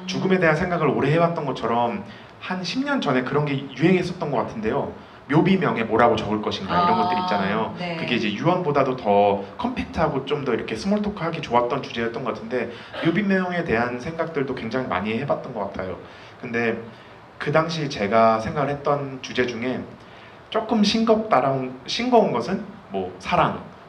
죽음에 대한 생각을 오래 해왔던 것처럼 한 10년 전에 그런 게 유행했었던 것 같은데요. 묘비명에 뭐라고 적을 것인가 이런 것들 있잖아요. 네. 그게 이제 유언보다도 더 컴팩트하고 좀 더 이렇게 스몰토크하기 좋았던 주제였던 것 같은데 묘비명에 대한 생각들도 굉장히 많이 해봤던 것 같아요. 근데 그 당시 제가 생각을 했던 주제 중에 조금 싱거운 것은 뭐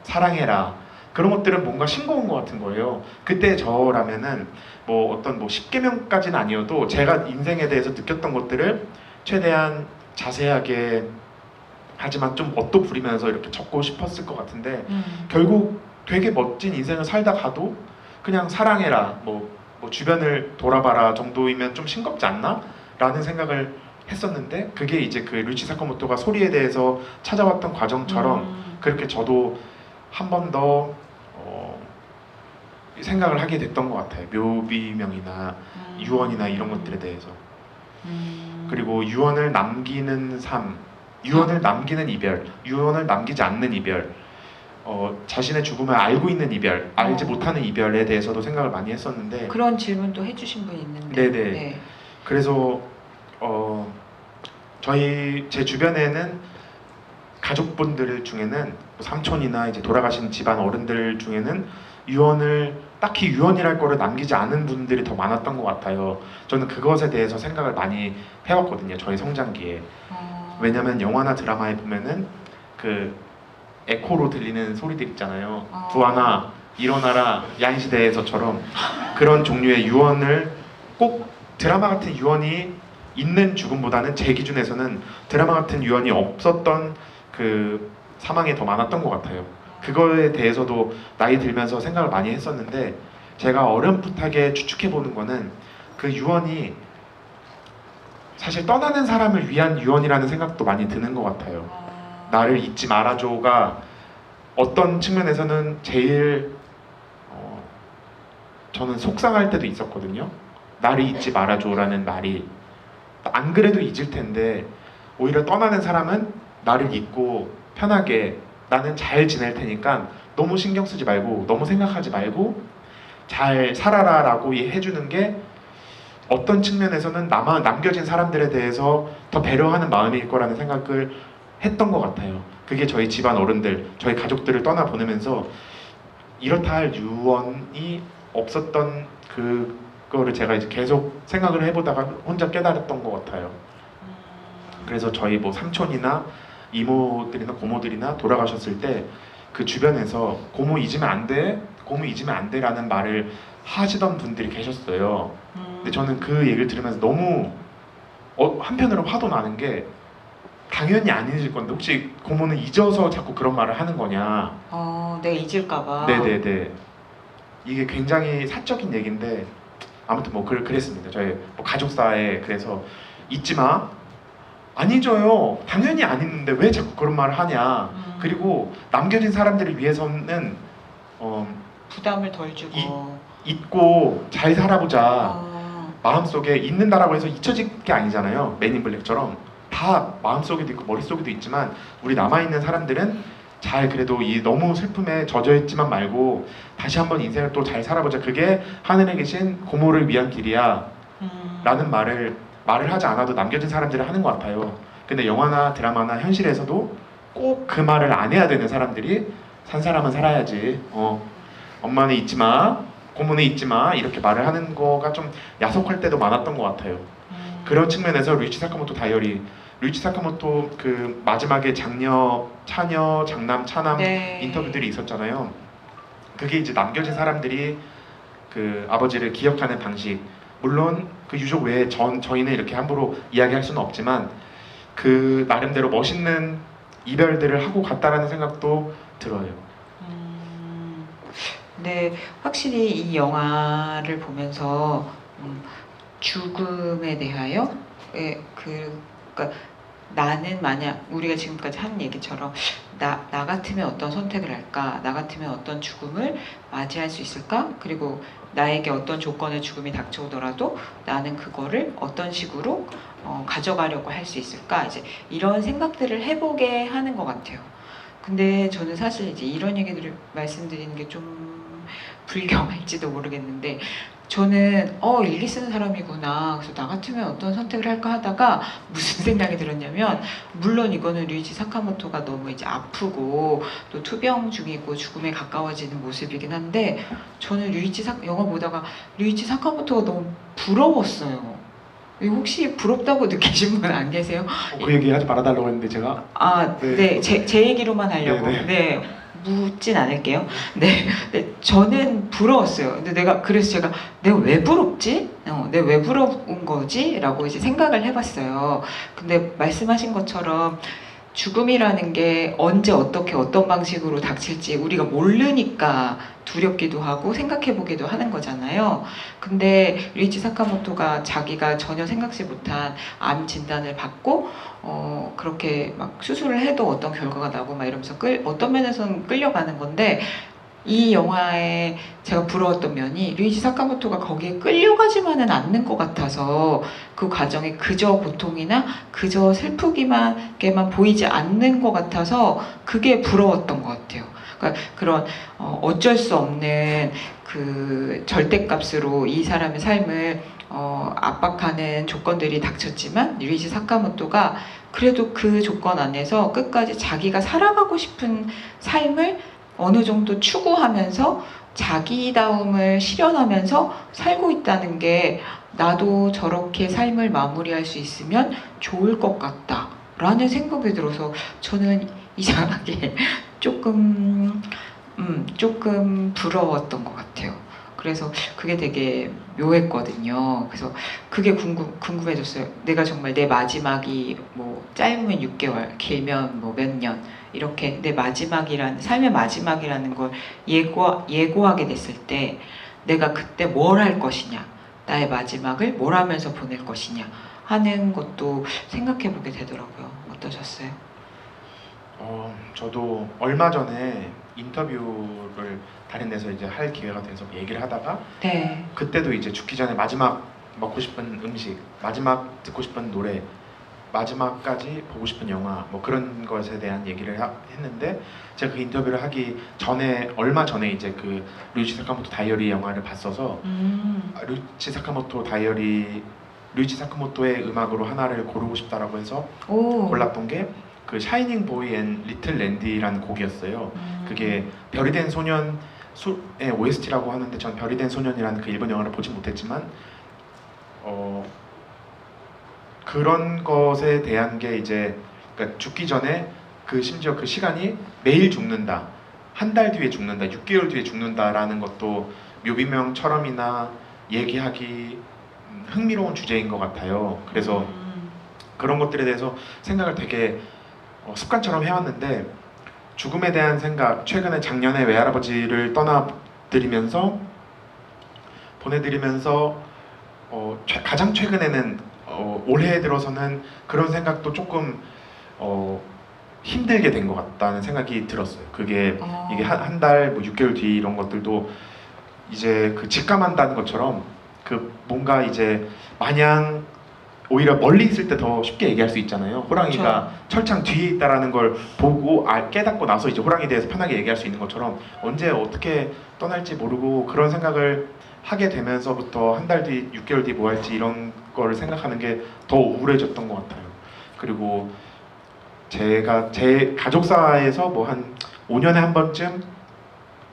사랑해라 그런 것들은 뭔가 싱거운 것 같은 거예요. 그때 저라면은 뭐 어떤 뭐 10계명까지는 아니어도 제가 인생에 대해서 느꼈던 것들을 최대한 자세하게 하지만 좀 멋도 부리면서 이렇게 적고 싶었을 것 같은데 결국 되게 멋진 인생을 살다 가도 그냥 사랑해라 뭐 주변을 돌아봐라 정도이면 좀 싱겁지 않나? 라는 생각을 했었는데 그게 이제 그 루이치 사카모토가 소리에 대해서 찾아왔던 과정처럼 그렇게 저도 한 번 더 생각을 하게 됐던 것 같아요. 묘비명이나 유언이나 이런 것들에 대해서. 그리고 유언을 남기는 삶, 유언을 남기는 이별, 유언을 남기지 않는 이별, 자신의 죽음을 알고 있는 이별, 알지 못하는 이별에 대해서도 생각을 많이 했었는데 그런 질문도 해주신 분이 있는데. 네네. 네. 그래서 제 주변에는 가족분들 중에는 삼촌이나 이제 돌아가신 집안 어른들 중에는 딱히 유언이랄 거를 남기지 않은 분들이 더 많았던 것 같아요. 저는 그것에 대해서 생각을 많이 해왔거든요. 저희 성장기에. 왜냐면 영화나 드라마에 보면은 그 에코로 들리는 소리들 있잖아요. 부하나 일어나라 야인시대에서처럼 그런 종류의 유언을 꼭 드라마 같은 유언이 있는 죽음보다는 제 기준에서는 드라마 같은 유언이 없었던 그 사망이 더 많았던 것 같아요. 그거에 대해서도 나이 들면서 생각을 많이 했었는데 제가 어렴풋하게 추측해보는 거는 그 유언이 사실 떠나는 사람을 위한 유언이라는 생각도 많이 드는 것 같아요. 나를 잊지 말아줘가 어떤 측면에서는 제일 저는 속상할 때도 있었거든요. 나를 잊지 말아줘라는 말이 안 그래도 잊을 텐데 오히려 떠나는 사람은 나를 잊고 편하게 나는 잘 지낼 테니까 너무 신경 쓰지 말고 너무 생각하지 말고 잘 살아라라고 해주는 게 어떤 측면에서는 남겨진 사람들에 대해서 더 배려하는 마음일 거라는 생각을 했던 것 같아요. 그게 저희 집안 어른들, 저희 가족들을 떠나보내면서 이렇다 할 유언이 없었던 그거를 제가 이제 계속 생각을 해보다가 혼자 깨달았던 것 같아요. 그래서 저희 뭐 삼촌이나 이모들이나 고모들이나 돌아가셨을 때 그 주변에서 고모 잊으면 안 돼, 고모 잊으면 안 돼라는 말을 하시던 분들이 계셨어요. 근데 저는 그 얘기를 들으면서 너무 한편으로 화도 나는 게 당연히 안 잊을 건데 혹시 고모는 잊어서 자꾸 그런 말을 하는 거냐. 내가 잊을까봐. 네네네. 이게 굉장히 사적인 얘기인데 아무튼 뭐 그랬습니다. 저희 뭐 가족사에 그래서 잊지 마. 안 잊어요. 당연히 안 잊는데 왜 자꾸 그런 말을 하냐. 그리고 남겨진 사람들을 위해서는 부담을 덜 주고 잊고 잘 살아보자. 어, 마음속에 잊는다라고 해서 잊혀질 게 아니잖아요. 맨인블랙처럼 다 마음속에도 있고 머릿속에도 있지만 우리 남아있는 사람들은 잘 그래도 이 너무 슬픔에 젖어있지만 말고 다시 한번 인생을 또 잘 살아보자. 그게 하늘에 계신 고모를 위한 길이야 라는 말을 하지 않아도 남겨진 사람들이 하는 것 같아요. 근데 영화나 드라마나 현실에서도 꼭 그 말을 안 해야 되는 사람들이 산 사람은 살아야지. 엄마는 잊지 마, 고모는 잊지 마 이렇게 말을 하는 거가 좀 야속할 때도 많았던 것 같아요. 그런 측면에서 류이치 사카모토 다이어리, 류이치 사카모토 그 마지막에 장녀, 차녀, 장남, 차남 네. 인터뷰들이 있었잖아요. 그게 이제 남겨진 사람들이 그 아버지를 기억하는 방식. 물론 그 유족 외에 저희는 이렇게 함부로 이야기할 수는 없지만 그 나름대로 멋있는 이별들을 하고 갔다라는 생각도 들어요. 네, 확실히 이 영화를 보면서 죽음에 대하여 그러니까 나는 만약 우리가 지금까지 하는 얘기처럼 나 같으면 어떤 선택을 할까? 나 같으면 어떤 죽음을 맞이할 수 있을까? 그리고 나에게 어떤 조건의 죽음이 닥쳐오더라도 나는 그거를 어떤 식으로 가져가려고 할 수 있을까? 이제 이런 생각들을 해보게 하는 것 같아요. 근데 저는 사실 이제 이런 얘기들을 말씀드리는 게 좀 불경할지도 모르겠는데 저는 일기 쓰는 사람이구나. 그래서 나 같으면 어떤 선택을 할까 하다가 무슨 생각이 들었냐면 물론 이거는 류이치 사카모토가 너무 이제 아프고 또 투병 중이고 죽음에 가까워지는 모습이긴 한데 저는 영화 보다가 류이치 사카모토가 너무 부러웠어요. 혹시 부럽다고 느끼신 분 안 계세요? 그 얘기 하지 말아달라고 했는데 제가 네, 제 얘기로만 하려고. 네네. 네, 묻진 않을게요. 네, 저는 부러웠어요. 근데 그래서 제가 왜 부럽지? 내가 왜 부러운 거지? 라고 이제 생각을 해봤어요. 근데 말씀하신 것처럼 죽음이라는 게 언제 어떻게 어떤 방식으로 닥칠지 우리가 모르니까 두렵기도 하고 생각해보기도 하는 거잖아요. 근데 류이치 사카모토가 자기가 전혀 생각지 못한 암 진단을 받고 그렇게 막 수술을 해도 어떤 결과가 나고 막 이러면서 어떤 면에서는 끌려가는 건데 이 영화에 제가 부러웠던 면이 류이치 사카모토가 거기에 끌려가지만은 않는 것 같아서 그 과정이 그저 고통이나 그저 슬프기만 보이지 않는 것 같아서 그게 부러웠던 것 같아요. 그러니까 그런 어쩔 수 없는 그 절대값으로 이 사람의 삶을 압박하는 조건들이 닥쳤지만 류이치 사카모토가 그래도 그 조건 안에서 끝까지 자기가 살아가고 싶은 삶을 어느 정도 추구하면서 자기다움을 실현하면서 살고 있다는 게 나도 저렇게 삶을 마무리할 수 있으면 좋을 것 같다 라는 생각이 들어서 저는 이상하게 조금 부러웠던 것 같아요. 그래서 그게 되게 묘했거든요. 그래서 그게 궁금해졌어요. 내가 정말 내 마지막이 뭐 짧으면 6개월, 길면 뭐 몇 년 이렇게 내 삶의 마지막이라는 걸 예고하게 됐을 때 내가 그때 뭘 할 것이냐, 나의 마지막을 뭘 하면서 보낼 것이냐 하는 것도 생각해 보게 되더라고요. 어떠셨어요? 저도 얼마 전에 인터뷰를 다른 데서 이제 할 기회가 돼서 얘기를 하다가 네. 그때도 이제 죽기 전에 마지막 먹고 싶은 음식, 마지막 듣고 싶은 노래 마지막까지 보고 싶은 영화 뭐 그런 것에 대한 얘기를 했는데 제가 그 인터뷰를 하기 전에 얼마 전에 이제 그 류이치 사카모토 다이어리 영화를 봤어서 류이치 사카모토의 음악으로 하나를 고르고 싶다라고 해서 오. 골랐던 게 그 샤이닝 보이 앤 리틀 랜디라는 곡이었어요. 그게 별이 된 소년의 OST라고 하는데 전 별이 된 소년이라는 그 일본 영화를 보진 못했지만 그런 것에 대한 게 이제 그러니까 죽기 전에 그 심지어 그 시간이 매일 죽는다, 한 달 뒤에 죽는다, 6개월 뒤에 죽는다라는 것도 묘비명처럼이나 얘기하기 흥미로운 주제인 것 같아요. 그래서 그런 것들에 대해서 생각을 되게 습관처럼 해왔는데 죽음에 대한 생각, 최근에 작년에 외할아버지를 보내드리면서 가장 최근에는 올해 들어서는 그런 생각도 조금 힘들게 된 것 같다는 생각이 들었어요. 그게 이게 한 달, 뭐 6개월 뒤 이런 것들도 이제 그 직감한다는 것처럼 그 뭔가 이제 마냥 오히려 멀리 있을 때 더 쉽게 얘기할 수 있잖아요. 호랑이가 그렇죠. 철창 뒤에 있다라는 걸 보고 깨닫고 나서 이제 호랑이에 대해서 편하게 얘기할 수 있는 것처럼 언제 어떻게 떠날지 모르고 그런 생각을 하게 되면서부터 한 달 뒤, 6개월 뒤 뭐 할지 이런 거를 생각하는 게 더 우울해졌던 것 같아요. 그리고 제가 제 가족사에서 뭐 한 5년에 한 번쯤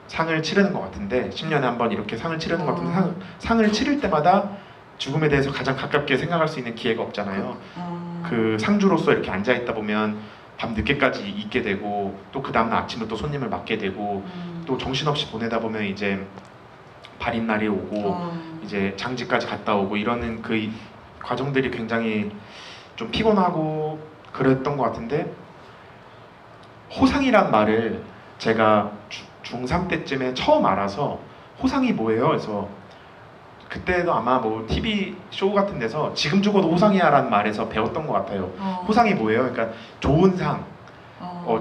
상을 치르는 것 같은데 10년에 한 번 이렇게 상을 치르는 것 같은데 상을 치를 때마다 죽음에 대해서 가장 가깝게 생각할 수 있는 기회가 없잖아요. 그 상주로서 이렇게 앉아 있다 보면 밤 늦게까지 있게 되고 또 그 다음날 아침에 또 손님을 맡게 되고 또 정신없이 보내다 보면 이제 발인 날이 오고 이제 장지까지 갔다 오고 이러는 그 과정들이 굉장히 좀 피곤하고 그랬던 것 같은데 호상이란 말을 제가 중3 때쯤에 처음 알아서 호상이 뭐예요? 그래서 그때도 아마 뭐 TV 쇼 같은 데서 지금 죽어도 호상이야라는 말에서 배웠던 것 같아요. 호상이 뭐예요? 그러니까 좋은 상,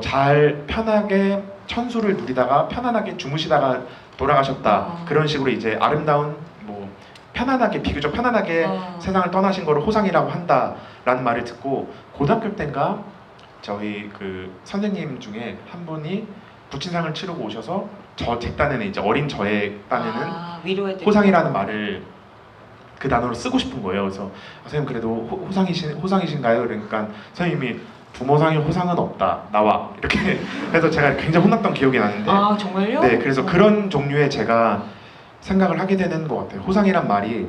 잘 편하게 천수를 누리다가 편안하게 주무시다가 돌아가셨다. 그런 식으로 이제 아름다운 뭐 편안하게 비교적 편안하게 세상을 떠나신 거를 호상이라고 한다라는 말을 듣고 고등학교 때인가 저희 그 선생님 중에 한 분이 부친상을 치르고 오셔서 제 딴에는 이제 어린 저의 딴에는 호상이라는 말을 그 단어로 쓰고 싶은 거예요. 그래서 선생님 그래도 호상이신가요? 그러니까 선생님이 부모상의 호상은 없다. 나와. 이렇게 해서 제가 굉장히 혼났던 기억이 나는데 아 정말요? 네, 그래서 그런 종류의 제가 생각을 하게 되는 것 같아요. 호상이란 말이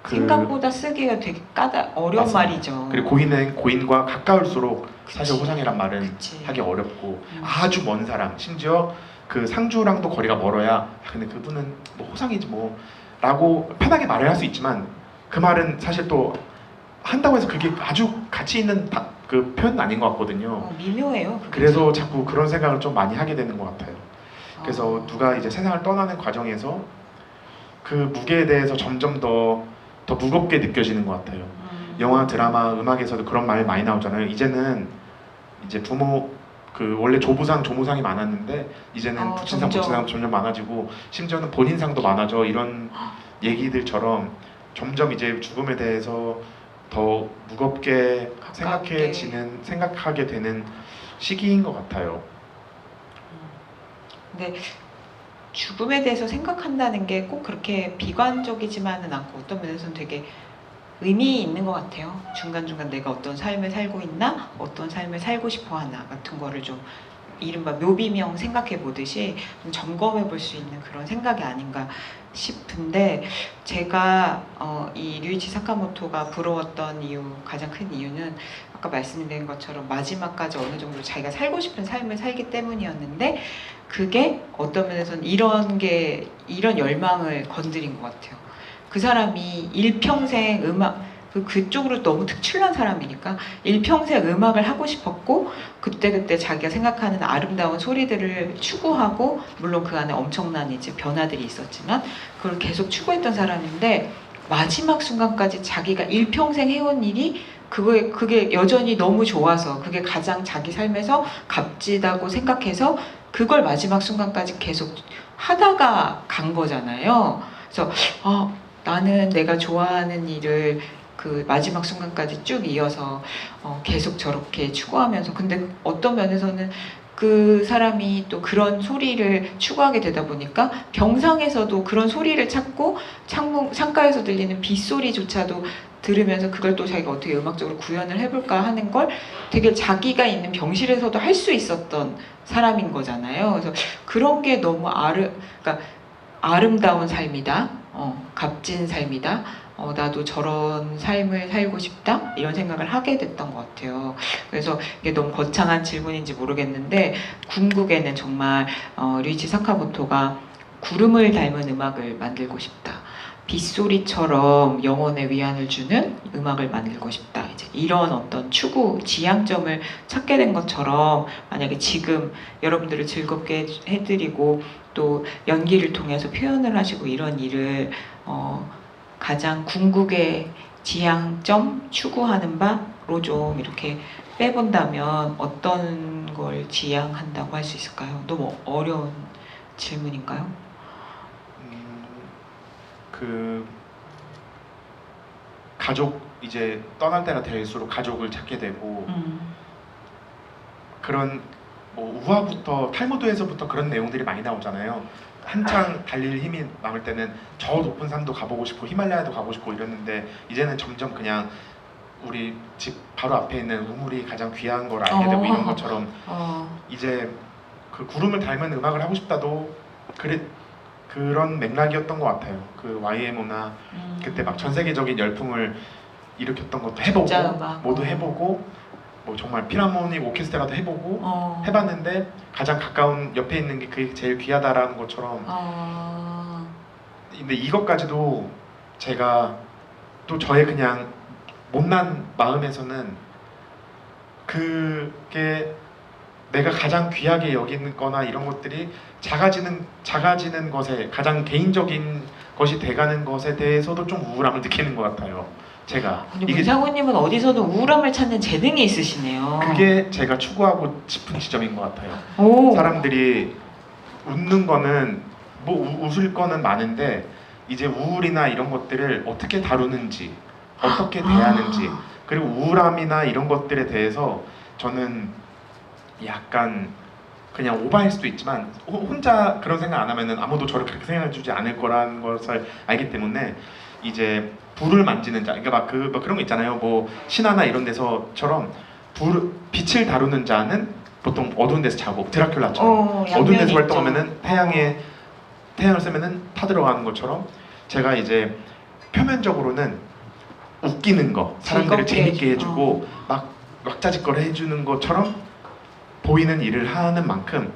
생각보다 쓰기가 되게 어려운 맞습니다. 말이죠. 그리고 고인과 가까울수록 사실 그치. 호상이란 말은 그치. 하기 어렵고 아주 먼 사람, 심지어 그 상주랑도 거리가 멀어야 근데 그분은 뭐 호상이지 뭐 라고 편하게 말을 할 수 있지만 그 말은 사실 또 한다고 해서 그게 아주 가치 있는 그 표현은 아닌 것 같거든요. 미묘해요. 그게. 그래서 자꾸 그런 생각을 좀 많이 하게 되는 것 같아요. 그래서 누가 이제 세상을 떠나는 과정에서 그 무게에 대해서 점점 더 무겁게 느껴지는 것 같아요. 영화, 드라마, 음악에서도 그런 말 많이 나오잖아요. 이제는 이제 부모 그 원래 조모상이 많았는데 이제는 부친상 점점 많아지고 심지어는 본인상도 많아져 이런 얘기들처럼 점점 이제 죽음에 대해서 더 무겁게 생각하게 되는 시기인 것 같아요. 근데 죽음에 대해서 생각한다는 게 꼭 그렇게 비관적이지만은 않고 어떤 면에서는 되게 의미 있는 것 같아요. 중간중간 내가 어떤 삶을 살고 있나, 어떤 삶을 살고 싶어 하나 같은 거를 좀 이른바 묘비명 생각해 보듯이 좀 점검해 볼 수 있는 그런 생각이 아닌가 싶은데 제가 이 류이치 사카모토가 부러웠던 가장 큰 이유는 아까 말씀드린 것처럼 마지막까지 어느 정도 자기가 살고 싶은 삶을 살기 때문이었는데 그게 어떤 면에서는 이런 열망을 건드린 것 같아요. 그 사람이 일평생 그쪽으로 너무 특출난 사람이니까 일평생 음악을 하고 싶었고 그때 자기가 생각하는 아름다운 소리들을 추구하고 물론 그 안에 엄청난 이제 변화들이 있었지만 그걸 계속 추구했던 사람인데 마지막 순간까지 자기가 일평생 해온 일이 그게 여전히 너무 좋아서 그게 가장 자기 삶에서 값지다고 생각해서 그걸 마지막 순간까지 계속 하다가 간 거잖아요. 그래서 나는 내가 좋아하는 일을 그 마지막 순간까지 쭉 이어서 계속 저렇게 추구하면서 근데 어떤 면에서는 그 사람이 또 그런 소리를 추구하게 되다 보니까 경상에서도 그런 소리를 찾고 창가에서 들리는 빗소리조차도 들으면서 그걸 또 자기가 어떻게 음악적으로 구현을 해볼까 하는 걸 되게 자기가 있는 병실에서도 할 수 있었던 사람인 거잖아요. 그래서 그런 게 너무 그러니까 아름다운 삶이다. 값진 삶이다. 나도 저런 삶을 살고 싶다 이런 생각을 하게 됐던 것 같아요. 그래서 이게 너무 거창한 질문인지 모르겠는데 궁극에는 정말 류이치 사카모토가 구름을 닮은 음악을 만들고 싶다. 빗소리처럼 영혼에 위안을 주는 음악을 만들고 싶다. 이제 이런 어떤 추구, 지향점을 찾게 된 것처럼 만약에 지금 여러분들을 즐겁게 해드리고 또 연기를 통해서 표현을 하시고 이런 일을 가장 궁극의 지향점 추구하는 바로 좀 이렇게 빼본다면 어떤 걸 지향한다고 할 수 있을까요? 너무 어려운 질문인가요? 그 가족 이제 떠날 때가 될수록 가족을 찾게 되고 그런 뭐 우화부터 탈무드에서부터 그런 내용들이 많이 나오잖아요. 한창 달릴 힘이 남을 때는 저 높은 산도 가보고 싶고 히말라야도 가고 싶고 이랬는데 이제는 점점 그냥 우리 집 바로 앞에 있는 우물이 가장 귀한 걸 알게 되고 이런 것처럼 이제 그 구름을 닮은 음악을 하고 싶다도 그런 맥락이었던 것 같아요. 그 YMO나 그때 막 전 세계적인 열풍을 일으켰던 것도 해보고 모두 해보고 뭐 정말 필하모닉 오케스트라도 해보고 해봤는데 가장 가까운 옆에 있는 게 그게 제일 귀하다라는 것처럼 근데 이것까지도 제가 또 저의 그냥 못난 마음에서는 그게 내가 가장 귀하게 여기는 거나 이런 것들이 작아지는 것에 가장 개인적인 것이 돼가는 것에 대해서도 좀 우울함을 느끼는 것 같아요. 제가 근데 문상우님은 어디서든 우울함을 찾는 재능이 있으시네요. 그게 제가 추구하고 싶은 지점인 것 같아요. 사람들이 웃는 거는 뭐 웃을 거는 많은데 이제 우울이나 이런 것들을 어떻게 다루는지 어떻게 대하는지 그리고 우울함이나 이런 것들에 대해서 저는 약간 그냥 오버할 수도 있지만 혼자 그런 생각 안 하면은 아무도 저를 그렇게 생각해주지 않을 거라는 것을 알기 때문에 이제 불을 만지는 자, 그러니까 막 그런 거 있잖아요. 뭐 신화나 이런 데서처럼 빛을 다루는 자는 보통 어두운 데서 자고 드라큘라처럼 어두운 데서 활동하면은 태양을 쐬면은 타들어가는 것처럼 제가 이제 표면적으로는 웃기는 거, 사람들을 재밌게 해주고 막 왁자지껄 해주는 것처럼 보이는 일을 하는 만큼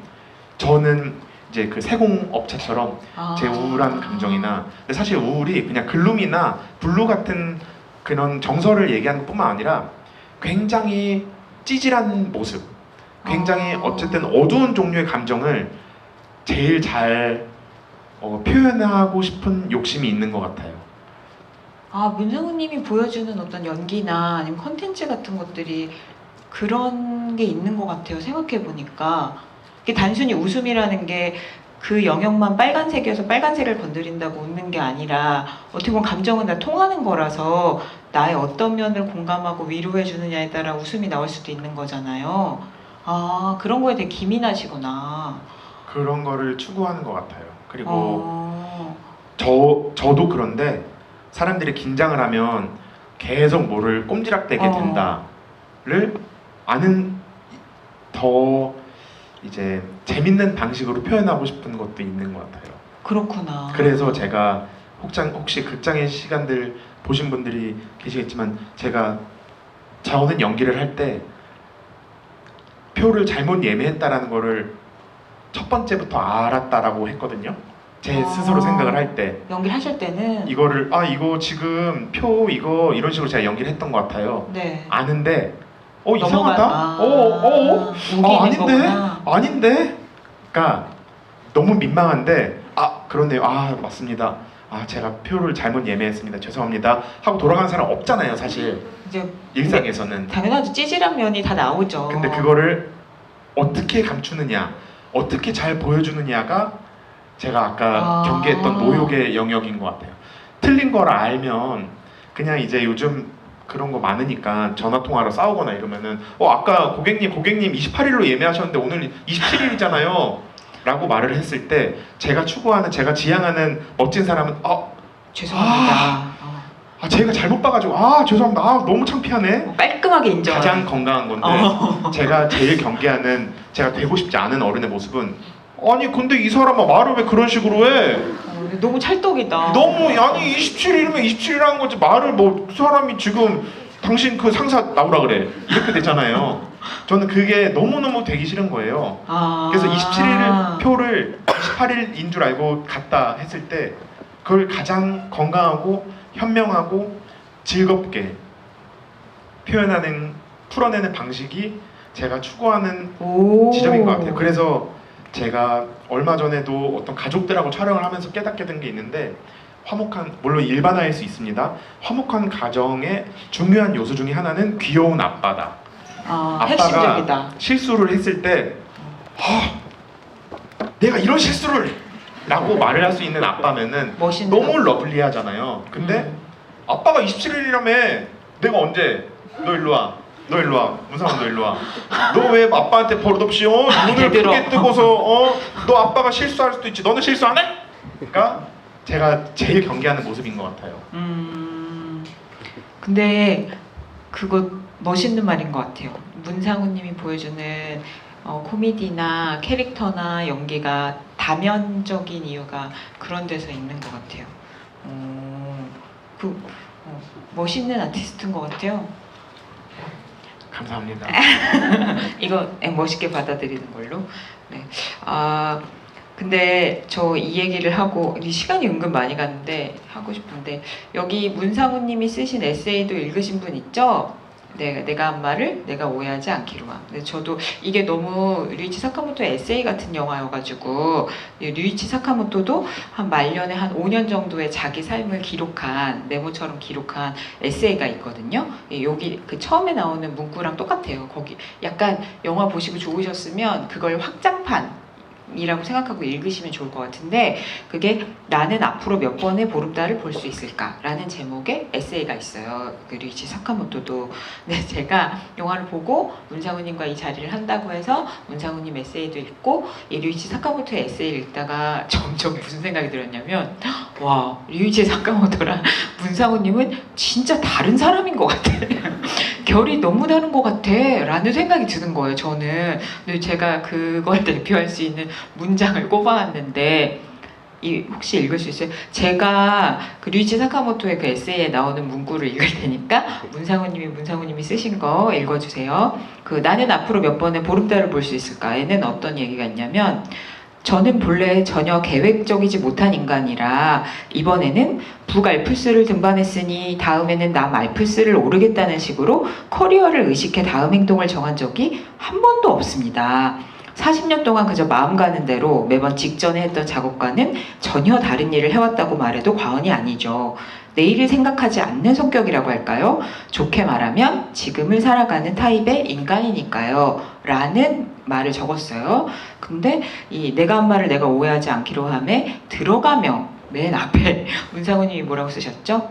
저는 이제 그 세공업체처럼 제 우울한 감정이나 근데 사실 우울이 그냥 글룸이나 블루 같은 그런 정서를 얘기하는 것뿐만 아니라 굉장히 찌질한 모습 굉장히 어쨌든 어두운 종류의 감정을 제일 잘 표현하고 싶은 욕심이 있는 것 같아요. 문상우님이 보여주는 어떤 연기나 아니면 컨텐츠 같은 것들이 그런 게 있는 것 같아요. 생각해보니까 이게 단순히 웃음이라는 게 그 영역만 빨간색이어서 빨간색을 건드린다고 웃는 게 아니라 어떻게 보면 감정은 다 통하는 거라서 나의 어떤 면을 공감하고 위로해 주느냐에 따라 웃음이 나올 수도 있는 거잖아요. 그런 거에 되게 기민하시구나. 그런 거를 추구하는 것 같아요. 그리고 저도 그런데 사람들이 긴장을 하면 계속 뭐를 꼼지락대게 된다를 아는 더 이제 재밌는 방식으로 표현하고 싶은 것도 있는 것 같아요. 그렇구나. 그래서 제가 혹시 극장의 시간들 보신 분들이 계시겠지만 저는 연기를 할 때 표를 잘못 예매했다라는 거를 첫 번째부터 알았다라고 했거든요. 제 스스로 생각을 할 때 연기를 하실 때는 이거를 이거 지금 표 이런 식으로 제가 연기를 했던 것 같아요. 네. 아는데 이상하다. 아닌데. 그러니까 너무 민망한데 그렇네요. 맞습니다. 제가 표를 잘못 예매했습니다. 죄송합니다. 하고 돌아가는 사람 없잖아요, 사실. 이제 일상에서는. 당연하죠. 찌질한 면이 다 나오죠. 근데 그거를 어떻게 감추느냐, 어떻게 잘 보여주느냐가 제가 아까 경계했던 모욕의 영역인 것 같아요. 틀린 걸 알면 그냥 이제 요즘 그런 거 많으니까 전화 통화로 싸우거나 이러면은 아까 고객님 28일로 예매하셨는데 오늘 27일이잖아요 라고 말을 했을 때 제가 추구하는 제가 지향하는 멋진 사람은 죄송합니다. 제가 잘못 봐가지고 죄송합니다. 너무 창피하네. 깔끔하게 인정하는. 가장 건강한 건데 제가 제일 경계하는 제가 되고 싶지 않은 어른의 모습은 아니 근데 이 사람아 말을 왜 그런 식으로 해? 너무 찰떡이다. 너무 아니 27일이면 27일이라는 거지 말을 뭐 사람이 지금 당신 그 상사 나오라 그래 이렇게 되잖아요. 저는 그게 너무너무 되기 싫은 거예요. 그래서 27일 표를 28일인 줄 알고 갔다 했을 때 그걸 가장 건강하고 현명하고 즐겁게 풀어내는 방식이 제가 추구하는 지점인 것 같아요. 그래서 제가 얼마 전에도 어떤 가족들하고 촬영을 하면서 깨닫게 된 게 있는데 물론 일반화일 수 있습니다. 화목한 가정의 중요한 요소 중에 하나는 귀여운 아빠다. 아빠가 핵심적이다. 실수를 했을 때 내가 이런 실수를 라고 말을 할 수 있는 아빠면은 멋있는 너무 러블리하잖아요. 근데 아빠가 27일이라며 내가 언제 너 일로 와 문상훈 너 일로 와 너 왜 아빠한테 버릇없이 눈을 크게 뜨고서 너 아빠가 실수할 수도 있지 너는 실수 안 해? 그러니까 제가 제일 경계하는 모습인 것 같아요. 근데 그거 멋있는 말인 것 같아요. 문상훈님이 보여주는 코미디나 캐릭터나 연기가 다면적인 이유가 그런 데서 있는 것 같아요. 멋있는 아티스트인 것 같아요. 감사합니다. 이거 멋있게 받아들이는 걸로. 네. 근데 저 이 얘기를 하고 시간이 은근 많이 갔는데 하고 싶은데 여기 문상훈님이 쓰신 에세이도 읽으신 분 있죠? 네, 내가 한 말을 내가 오해하지 않기로만. 근데 저도 이게 너무 류이치 사카모토의 에세이 같은 영화여가지고 류이치 사카모토도 한 말년에 한 5년 정도의 자기 삶을 기록한 메모처럼 기록한 에세이가 있거든요. 여기 그 처음에 나오는 문구랑 똑같아요. 거기 약간 영화 보시고 좋으셨으면 그걸 확장판 이라고 생각하고 읽으시면 좋을 것 같은데 그게 나는 앞으로 몇 번의 보름달을 볼 수 있을까? 라는 제목의 에세이가 있어요. 그 류이치 사카모토도. 네, 제가 영화를 보고 문상훈님과 이 자리를 한다고 해서 문상훈님 에세이도 읽고 이 류이치 사카모토의 에세이를 읽다가 점점 무슨 생각이 들었냐면 와, 류이치 사카모토랑 문상훈님은 진짜 다른 사람인 것 같아. 결이 너무 다른 것 같아 라는 생각이 드는 거예요. 저는. 근데 제가 그걸 대표할 수 있는 문장을 꼽아왔는데 혹시 읽을 수 있어요? 제가 그 류이치 사카모토의 그 에세이에 나오는 문구를 읽을 테니까 문상훈님이 쓰신 거 읽어주세요. 그 나는 앞으로 몇 번의 보름달을 볼 수 있을까에는 어떤 얘기가 있냐면 저는 본래 전혀 계획적이지 못한 인간이라 이번에는 북알프스를 등반했으니 다음에는 남알프스를 오르겠다는 식으로 커리어를 의식해 다음 행동을 정한 적이 한 번도 없습니다. 40년 동안 그저 마음 가는 대로 매번 직전에 했던 작업과는 전혀 다른 일을 해왔다고 말해도 과언이 아니죠. 내일을 생각하지 않는 성격이라고 할까요? 좋게 말하면 지금을 살아가는 타입의 인간이니까요. 라는 말을 적었어요. 근데 이 내가 한 말을 내가 오해하지 않기로 함에 들어가며 맨 앞에 문상훈님이 뭐라고 쓰셨죠?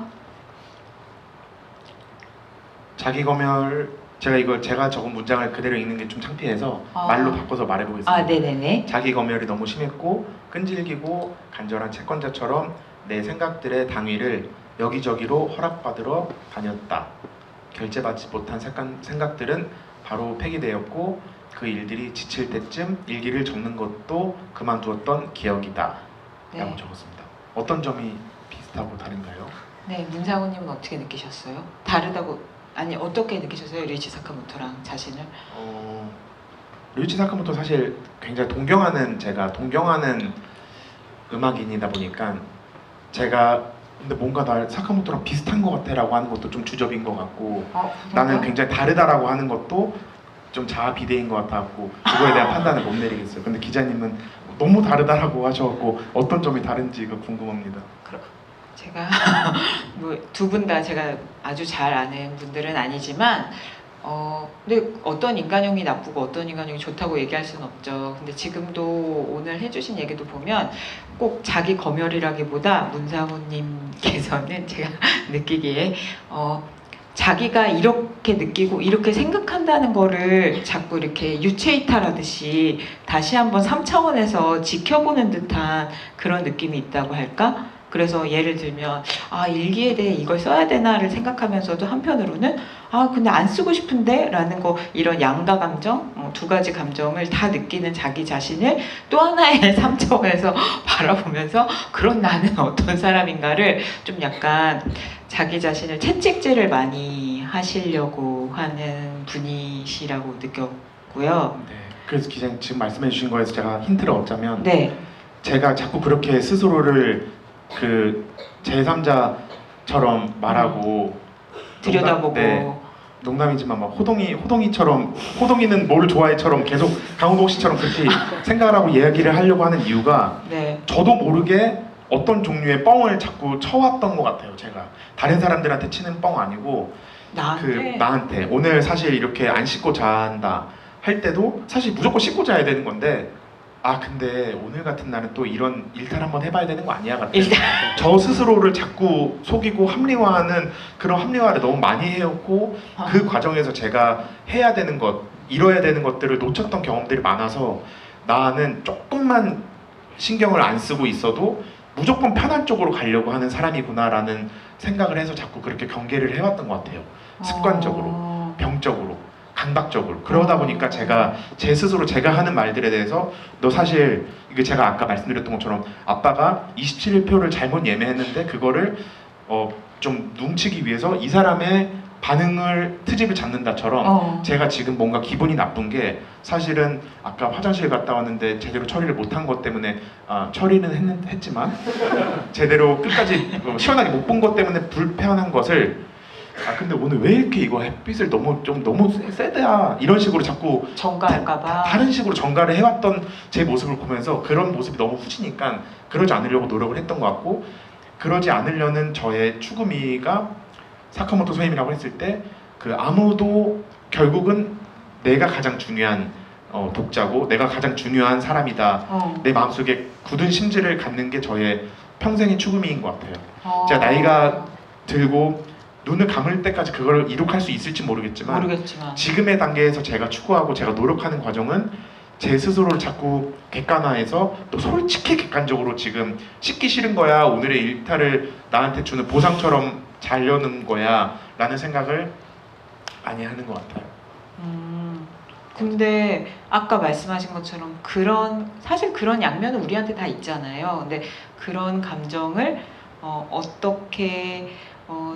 자기 검열 제가 적은 문장을 그대로 읽는 게 좀 창피해서 말로 바꿔서 말해보겠습니다. 네네네. 자기 검열이 너무 심했고 끈질기고 간절한 채권자처럼 내 생각들의 당위를 여기저기로 허락받으러 다녔다. 결제받지 못한 생각들은 바로 폐기되었고 그 일들이 지칠 때쯤 일기를 적는 것도 그만두었던 기억이다. 라고 적었습니다. 어떤 점이 비슷하고 다른가요? 네, 문상훈님은 어떻게 느끼셨어요? 다르다고 아니 어떻게 느끼셨어요? 류이치 사카모토랑 자신을? 류이치 사카모토 사실 굉장히 제가 동경하는 음악인이다 보니까 제가 근데 뭔가 날 사카모토랑 비슷한 것 같아라고 하는 것도 좀 주접인 것 같고 나는 굉장히 다르다라고 하는 것도 좀 자아비대인 것 같았고 그거에 대한 판단을 못 내리겠어요. 근데 기자님은 너무 다르다라고 하셔갖고 어떤 점이 다른지가 궁금합니다. 제가 뭐 두 분 다 제가 아주 잘 아는 분들은 아니지만 근데 어떤 인간형이 나쁘고 어떤 인간형이 좋다고 얘기할 수는 없죠. 근데 지금도 오늘 해주신 얘기도 보면 꼭 자기 검열이라기보다 문사모님께서는 제가 느끼기에 자기가 이렇게 느끼고 이렇게 생각한다는 거를 자꾸 이렇게 유체이탈하듯이 다시 한번 3차원에서 지켜보는 듯한 그런 느낌이 있다고 할까? 그래서 예를 들면 일기에 대해 이걸 써야 되나를 생각하면서도 한편으로는 근데 안 쓰고 싶은데 라는 거, 이런 양가 감정, 두 가지 감정을 다 느끼는 자기 자신을 또 하나의 3차원에서 바라보면서 그런 나는 어떤 사람인가를 좀 약간 자기 자신을 채찍질을 많이 하시려고 하는 분이시라고 느꼈고요. 네. 그래서 기자님 지금 말씀해 주신 거에서 제가 힌트를 얻자면 네. 제가 자꾸 그렇게 스스로를 그 제3자처럼 말하고 들여다보고 네, 농담이지만 막 호동이처럼 호동이는 뭘 좋아해처럼 계속 강호동 씨처럼 그렇게 생각을 하고 이야기를 하려고 하는 이유가 네. 저도 모르게 어떤 종류의 뻥을 자꾸 쳐왔던 것 같아요. 제가 다른 사람들한테 치는 뻥 아니고 나한테 오늘 사실 이렇게 안 씻고 잔다 할 때도 사실 무조건 씻고 자야 되는 건데 근데 오늘 같은 날은 또 이런 일탈 한번 해봐야 되는 거 아니야 같아요. 저 스스로를 자꾸 속이고 합리화하는 그런 합리화를 너무 많이 해왔고 그 과정에서 제가 해야 되는 것, 이뤄야 되는 것들을 놓쳤던 경험들이 많아서 나는 조금만 신경을 안 쓰고 있어도 무조건 편한 쪽으로 가려고 하는 사람이구나라는 생각을 해서 자꾸 그렇게 경계를 해왔던 것 같아요. 습관적으로, 병적으로, 강박적으로. 그러다 보니까 제가 제 스스로 제가 하는 말들에 대해서 너 사실 이게 제가 아까 말씀드렸던 것처럼 아빠가 27표를 잘못 예매했는데 그거를 좀 뭉치기 위해서 이 사람의 반응을 트집을 잡는다처럼 제가 지금 뭔가 기분이 나쁜 게 사실은 아까 화장실 갔다 왔는데 제대로 처리를 못한 것 때문에 처리는 했지만 제대로 끝까지 시원하게 못 본 것 때문에 불편한 것을 근데 오늘 왜 이렇게 이거 햇빛을 너무 세다 이런 식으로 자꾸 정가할까봐 다른 식으로 정가를 해왔던 제 모습을 보면서 그런 모습이 너무 후지니까 그러지 않으려고 노력을 했던 것 같고 그러지 않으려는 저의 추구미가 사카모토 선생님이라고 했을 때 그 아무도 결국은 내가 가장 중요한 독자고 내가 가장 중요한 사람이다 내 마음속에 굳은 심지를 갖는 게 저의 평생의 추구미인 것 같아요. 제가 나이가 들고 눈을 감을 때까지 그걸 이룩할 수 있을지 모르겠지만 지금의 단계에서 제가 추구하고 제가 노력하는 과정은 제 스스로를 자꾸 객관화해서 또 솔직히 객관적으로 지금 씻기 싫은 거야 오늘의 일탈을 나한테 주는 보상처럼 자려는 거야 라는 생각을 많이 하는 것 같아요. 근데 아까 말씀하신 것처럼 사실 그런 양면은 우리한테 다 있잖아요. 근데 그런 감정을 어떻게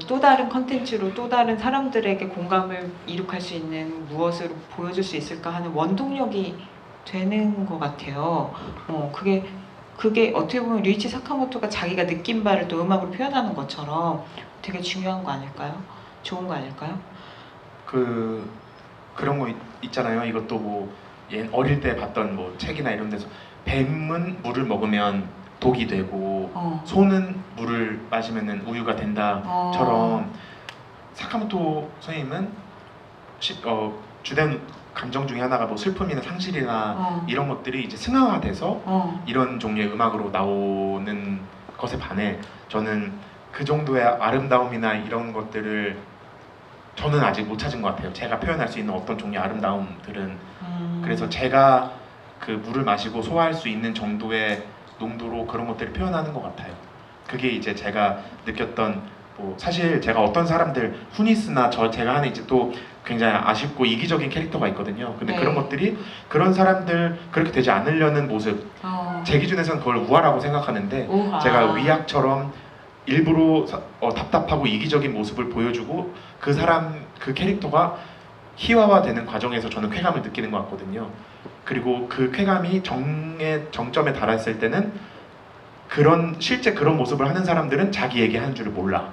또 다른 컨텐츠로 또 다른 사람들에게 공감을 이룩할 수 있는 무엇으로 보여줄 수 있을까 하는 원동력이 되는 것 같아요. 그게 어떻게 보면 류이치 사카모토가 자기가 느낀 바를 또 음악으로 표현하는 것처럼 되게 중요한 거 아닐까요? 좋은 거 아닐까요? 그런 거 있잖아요. 이것도 뭐 어릴 때 봤던 뭐 책이나 이런 데서 뱀은 물을 먹으면 독이 되고 소는 물을 마시면 우유가 된다처럼 사카모토 선생님은 주된 감정 중에 하나가 뭐 슬픔이나 상실이나 이런 것들이 이제 승화돼서 이런 종류의 음악으로 나오는 것에 반해 저는 그 정도의 아름다움이나 이런 것들을 저는 아직 못 찾은 것 같아요. 제가 표현할 수 있는 어떤 종류의 아름다움들은 그래서 제가 그 물을 마시고 소화할 수 있는 정도의 농도로 그런 것들을 표현하는 것 같아요. 그게 이제 제가 느꼈던 사실 제가 어떤 사람들 후니스나 제가 하는 이제 또 굉장히 아쉽고 이기적인 캐릭터가 있거든요. 근데 그런 것들이 그런 사람들 그렇게 되지 않으려는 모습 제 기준에서는 그걸 우화라고 생각하는데 제가 위약처럼 일부러 답답하고 이기적인 모습을 보여주고 그 캐릭터가 희화화되는 과정에서 저는 쾌감을 느끼는 것 같거든요. 그리고 그 쾌감이 정점에 달했을 때는 실제 그런 모습을 하는 사람들은 자기 얘기하는 줄을 몰라.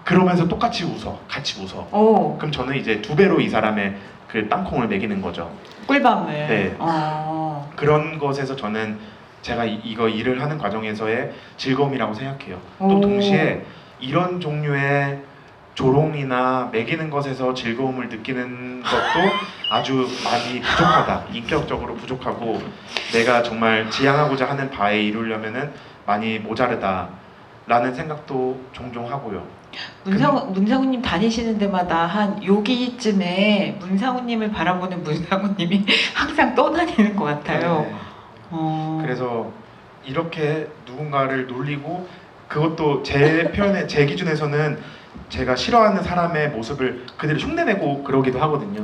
그러면서 똑같이 같이 웃어. 그럼 저는 이제 2배로 이 사람의 그 땅콩을 먹이는 거죠. 꿀밤을. 네. 그런 것에서 저는 제가 이거 일을 하는 과정에서의 즐거움이라고 생각해요. 또 동시에 이런 종류의 조롱이나 매기는 것에서 즐거움을 느끼는 것도 아주 많이 부족하다. 인격적으로 부족하고 내가 정말 지향하고자 하는 바에 이루려면은 많이 모자르다라는 생각도 종종 하고요. 문상우님 다니시는 데마다 한 여기쯤에 문상우님을 바라보는 문상우님이 항상 떠다니는 것 같아요. 네. 어... 그래서 이렇게 누군가를 놀리고 그것도 제 표현에 제 기준에서는 제가 싫어하는 사람의 모습을 그대로 흉내내고 그러기도 하거든요.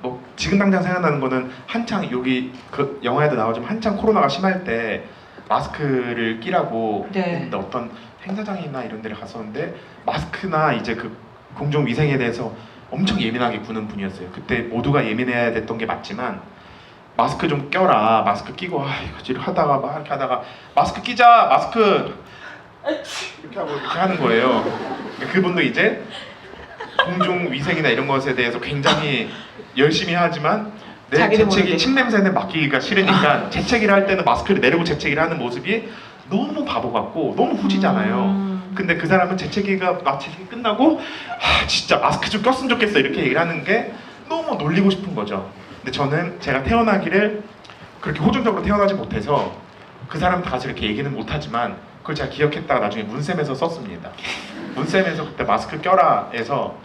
뭐 지금 당장 생각나는 거는 한창 여기 그 영화에도 나오지만 한창 코로나가 심할 때 마스크를 끼라고 네. 했는데 어떤 행사장이나 이런 데를 갔었는데 마스크나 이제 그 공중 위생에 대해서 엄청 예민하게 구는 분이었어요. 그때 모두가 예민해야 됐던 게 맞지만 마스크 좀 껴라, 마스크 끼고 이거 하다가 막 이렇게 하다가 마스크 끼자, 마스크 이렇게 하고 이렇게 하는 거예요. 그분도 이제 공중 위생이나 이런 것에 대해서 굉장히 열심히 하지만 내 자기도 재채기 모르게. 침 냄새는 맡기기가 싫으니까 재채기를 할 때는 마스크를 내리고 재채기를 하는 모습이 너무 바보 같고 너무 후지잖아요. 근데 그 사람은 재채기가 마치 끝나고 진짜 마스크 좀 꼈으면 좋겠어 이렇게 얘기를 하는 게 너무 놀리고 싶은 거죠. 근데 저는 제가 태어나기를 그렇게 호전적으로 태어나지 못해서 그 사람 가서 이렇게 얘기는 못하지만 그걸 제가 기억했다가 나중에 문쌤에서 썼습니다. 문쌤에서 그때 마스크 껴라 해서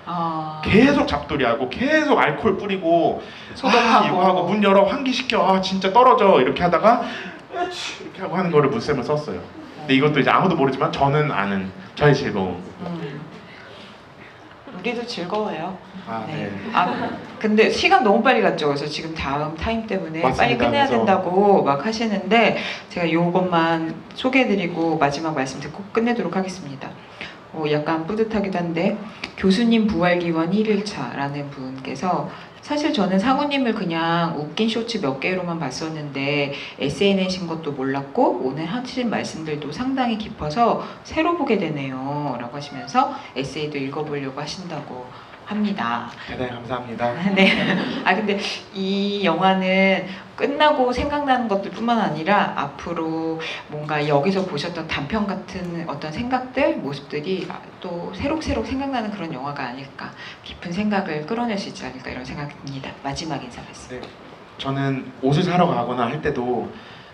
계속 잡돌이하고 계속 알코올 뿌리고 소독하고. 이거 하고 문 열어 환기시켜 진짜 떨어져 이렇게 하다가 이렇게 하고 하는 거를 문쌤을 썼어요. 근데 이것도 이제 아무도 모르지만 저는 아는 저의 즐거움. 우리도 즐거워요. 네. 근데 시간 너무 빨리 갔죠. 그래서 지금 다음 타임 때문에 맞습니다. 빨리 끝내야 그래서- 된다고 막 하시는데 제가 요것만 소개해드리고 마지막 말씀 듣고 끝내도록 하겠습니다. 약간 뿌듯하기도 한데 교수님 부활기원 1일차라는 분께서 사실 저는 상우님을 그냥 웃긴 쇼츠 몇 개로만 봤었는데 에세이 내신 것도 몰랐고 오늘 하신 말씀들도 상당히 깊어서 새로 보게 되네요 라고 하시면서 에세이도 읽어보려고 하신다고 합니다. 대단히 감사합니다. 네. 근데 이 영화는 끝나고 생각나는 것들뿐만 아니라 앞으로 뭔가 여기서 보셨던 단편 같은 어떤 생각들, 모습들이 또 새록새록 생각나는 그런 영화가 아닐까, 깊은 생각을 끌어낼 수 있지 않을까 이런 생각이 듭니다. 마지막 인사 말씀. 네. 저는 옷을 사러 가거나 할 때도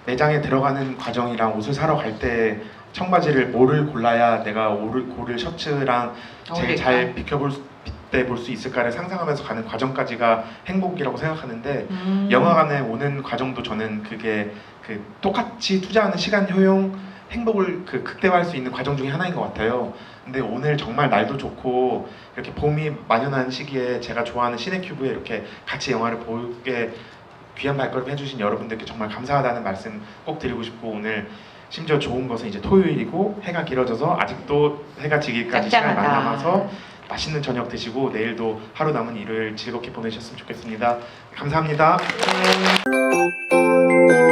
매장에 들어가는 과정이랑 옷을 사러 갈 때 청바지를 뭐를 골라야 내가 고를 셔츠랑 제일 잘 빗대볼 수 있을까를 상상하면서 가는 과정까지가 행복이라고 생각하는데 영화관에 오는 과정도 저는 그게 그 똑같이 투자하는 시간 효용 행복을 그 극대화할 수 있는 과정 중에 하나인 것 같아요. 근데 오늘 정말 날도 좋고 이렇게 봄이 만연한 시기에 제가 좋아하는 시네큐브에 이렇게 같이 영화를 보게 귀한 발걸음 해주신 여러분들께 정말 감사하다는 말씀 꼭 드리고 싶고 오늘 심지어 좋은 것은 이제 토요일이고 해가 길어져서 아직도 해가 지기까지 시간이 많이 짭짤하다. 남아서 맛있는 저녁 드시고 내일도 하루 남은 일요일 즐겁게 보내셨으면 좋겠습니다. 감사합니다. 네.